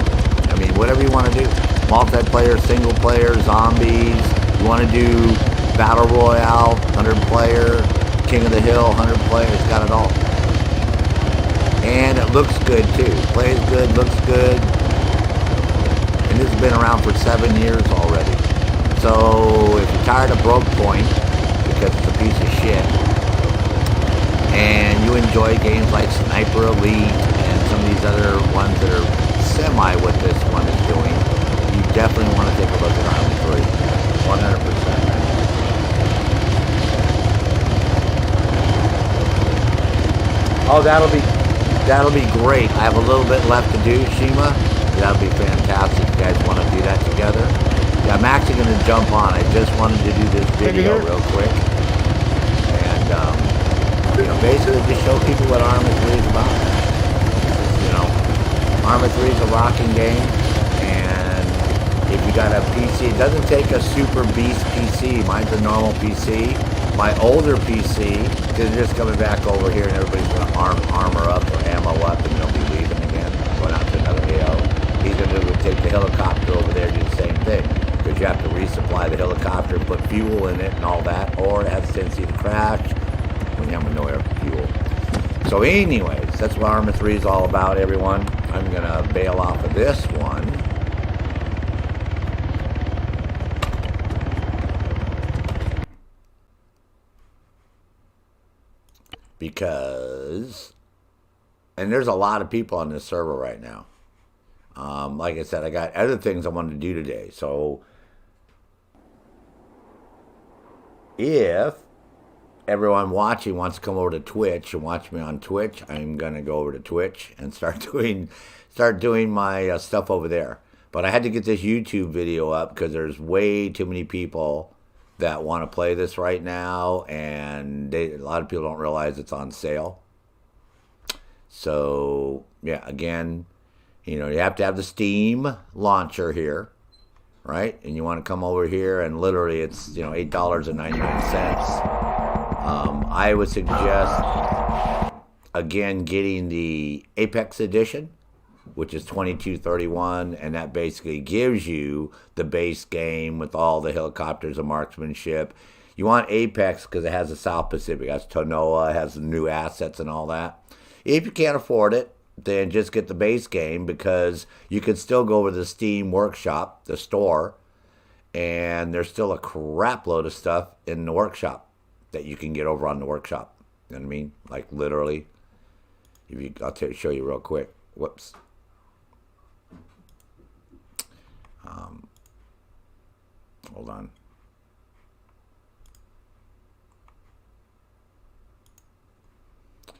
I mean, whatever you want to do. Multiplayer, single player, zombies, you want to do battle royale, 100 player, King of the Hill, 100 players, got it all. And it looks good too. Plays good, looks good. And this has been around for 7 years already. So if you're tired of Broke Point, because it's a piece of shit, and you enjoy games like Sniper Elite and some of these other ones that are semi what this one is doing, you definitely want to take a look at Arma 3. 100%. Oh, that'll be great. I have a little bit left to do, Shima. That'll be fantastic. You guys want to do that together? Yeah, I'm actually going to jump on. I just wanted to do this video real quick. And, you know, basically just show people what Arma 3 is about. You know, Arma 3 is a rocking game. And if you got a PC, it doesn't take a super beast PC. Mine's a normal PC. My older PC, because they're just coming back over here and everybody's going to armor up or ammo up and they'll be leaving again, going out to another AO. He's going to take the helicopter over there and do the same thing, because you have to resupply the helicopter and put fuel in it and all that, or it has a tendency to crash when you have no air fuel. So anyways, that's what Arma 3 is all about, everyone. I'm going to bail off of this one. Because, and there's a lot of people on this server right now. Like I said, I got other things I wanted to do today. So if everyone watching wants to come over to Twitch and watch me on Twitch, I'm going to go over to Twitch and start doing my stuff over there. But I had to get this YouTube video up because there's way too many people that want to play this right now, and a lot of people don't realize it's on sale. So yeah, again, you know, you have to have the Steam launcher here, right? And you want to come over here, and literally it's, you know, $8.99. I would suggest, again, getting the Apex edition, which is $22.31, and that basically gives you the base game with all the helicopters and marksmanship. You want Apex because it has the South Pacific, it has Tonoa, it has the new assets and all that. If you can't afford it, then just get the base game, because you can still go over to the Steam Workshop, the store, and there's still a crap load of stuff in the workshop that you can get over on the workshop. You know what I mean? Like literally. I'll show you real quick. Whoops. Hold on.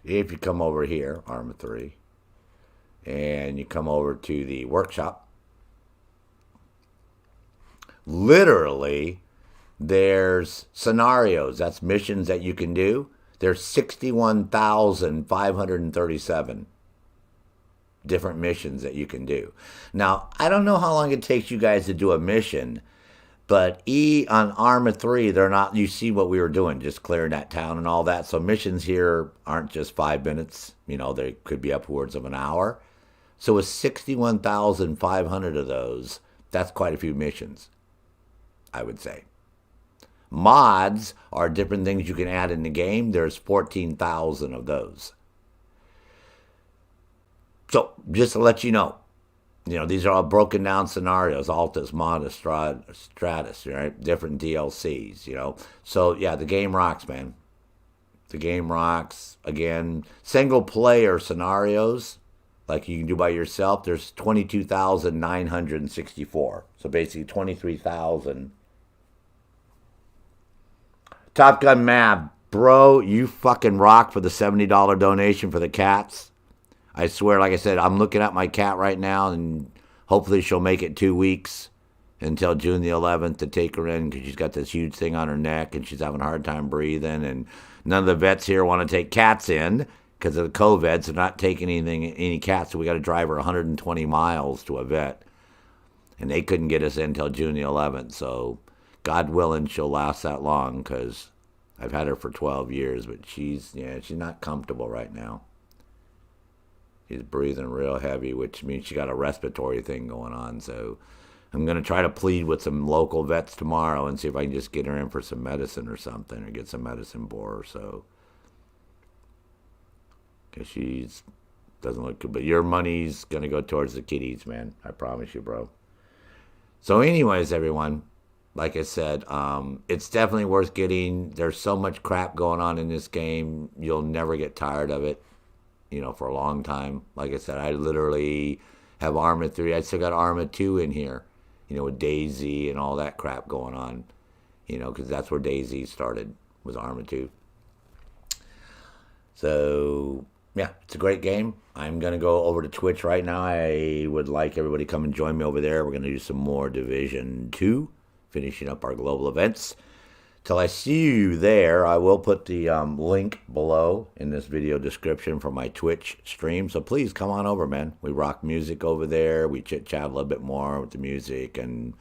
If you come over here, Arma 3, and you come over to the workshop, literally, there's scenarios. That's missions that you can do. There's 61,537 different missions that you can do. Now, I don't know how long it takes you guys to do a mission, But on Arma 3, they're not, you see what we were doing, just clearing that town and all that. So missions here aren't just 5 minutes. You know, they could be upwards of an hour. So with 61,500 of those, that's quite a few missions, I would say. Mods are different things you can add in the game. There's 14,000 of those. So just to let you know, these are all broken down scenarios, Altis, Stratis, right? Different DLCs, So, yeah, the game rocks, man. The game rocks. Again, single-player scenarios, like you can do by yourself, there's 22,964. So basically 23,000. Top Gun Mab, bro, you fucking rock for the $70 donation for the cats. I swear, like I said, I'm looking at my cat right now, and hopefully she'll make it 2 weeks until June the 11th to take her in, because she's got this huge thing on her neck, and she's having a hard time breathing, and none of the vets here want to take cats in because of the COVID, so not taking any cats, so we got to drive her 120 miles to a vet, and they couldn't get us in until June the 11th, so God willing, she'll last that long, because I've had her for 12 years, but she's not comfortable right now. She's breathing real heavy, which means she got a respiratory thing going on. So I'm going to try to plead with some local vets tomorrow and see if I can just get her in for some medicine or something, or get some medicine for her. So, because she doesn't look good. But your money's going to go towards the kiddies, man. I promise you, bro. So anyways, everyone, like I said, it's definitely worth getting. There's so much crap going on in this game. You'll never get tired of it. For a long time. Like I said, I literally have Arma 3. I still got Arma 2 in here, with Daisy and all that crap going on, because that's where Daisy started, was Arma 2. So, yeah, it's a great game. I'm going to go over to Twitch right now. I would like everybody to come and join me over there. We're going to do some more Division 2, finishing up our global events. Till I see you there, I will put the link below in this video description for my Twitch stream. So please come on over, man. We rock music over there. We chit-chat a little bit more with the music. And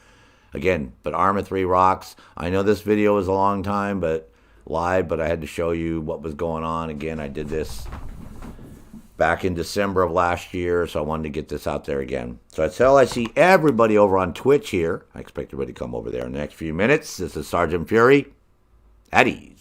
again, but Arma 3 rocks. I know this video was a long time, but live, but I had to show you what was going on. Again, I did this back in December of last year, so I wanted to get this out there again. So until I see everybody over on Twitch here, I expect everybody to come over there in the next few minutes. This is Sgt Fury. At ease.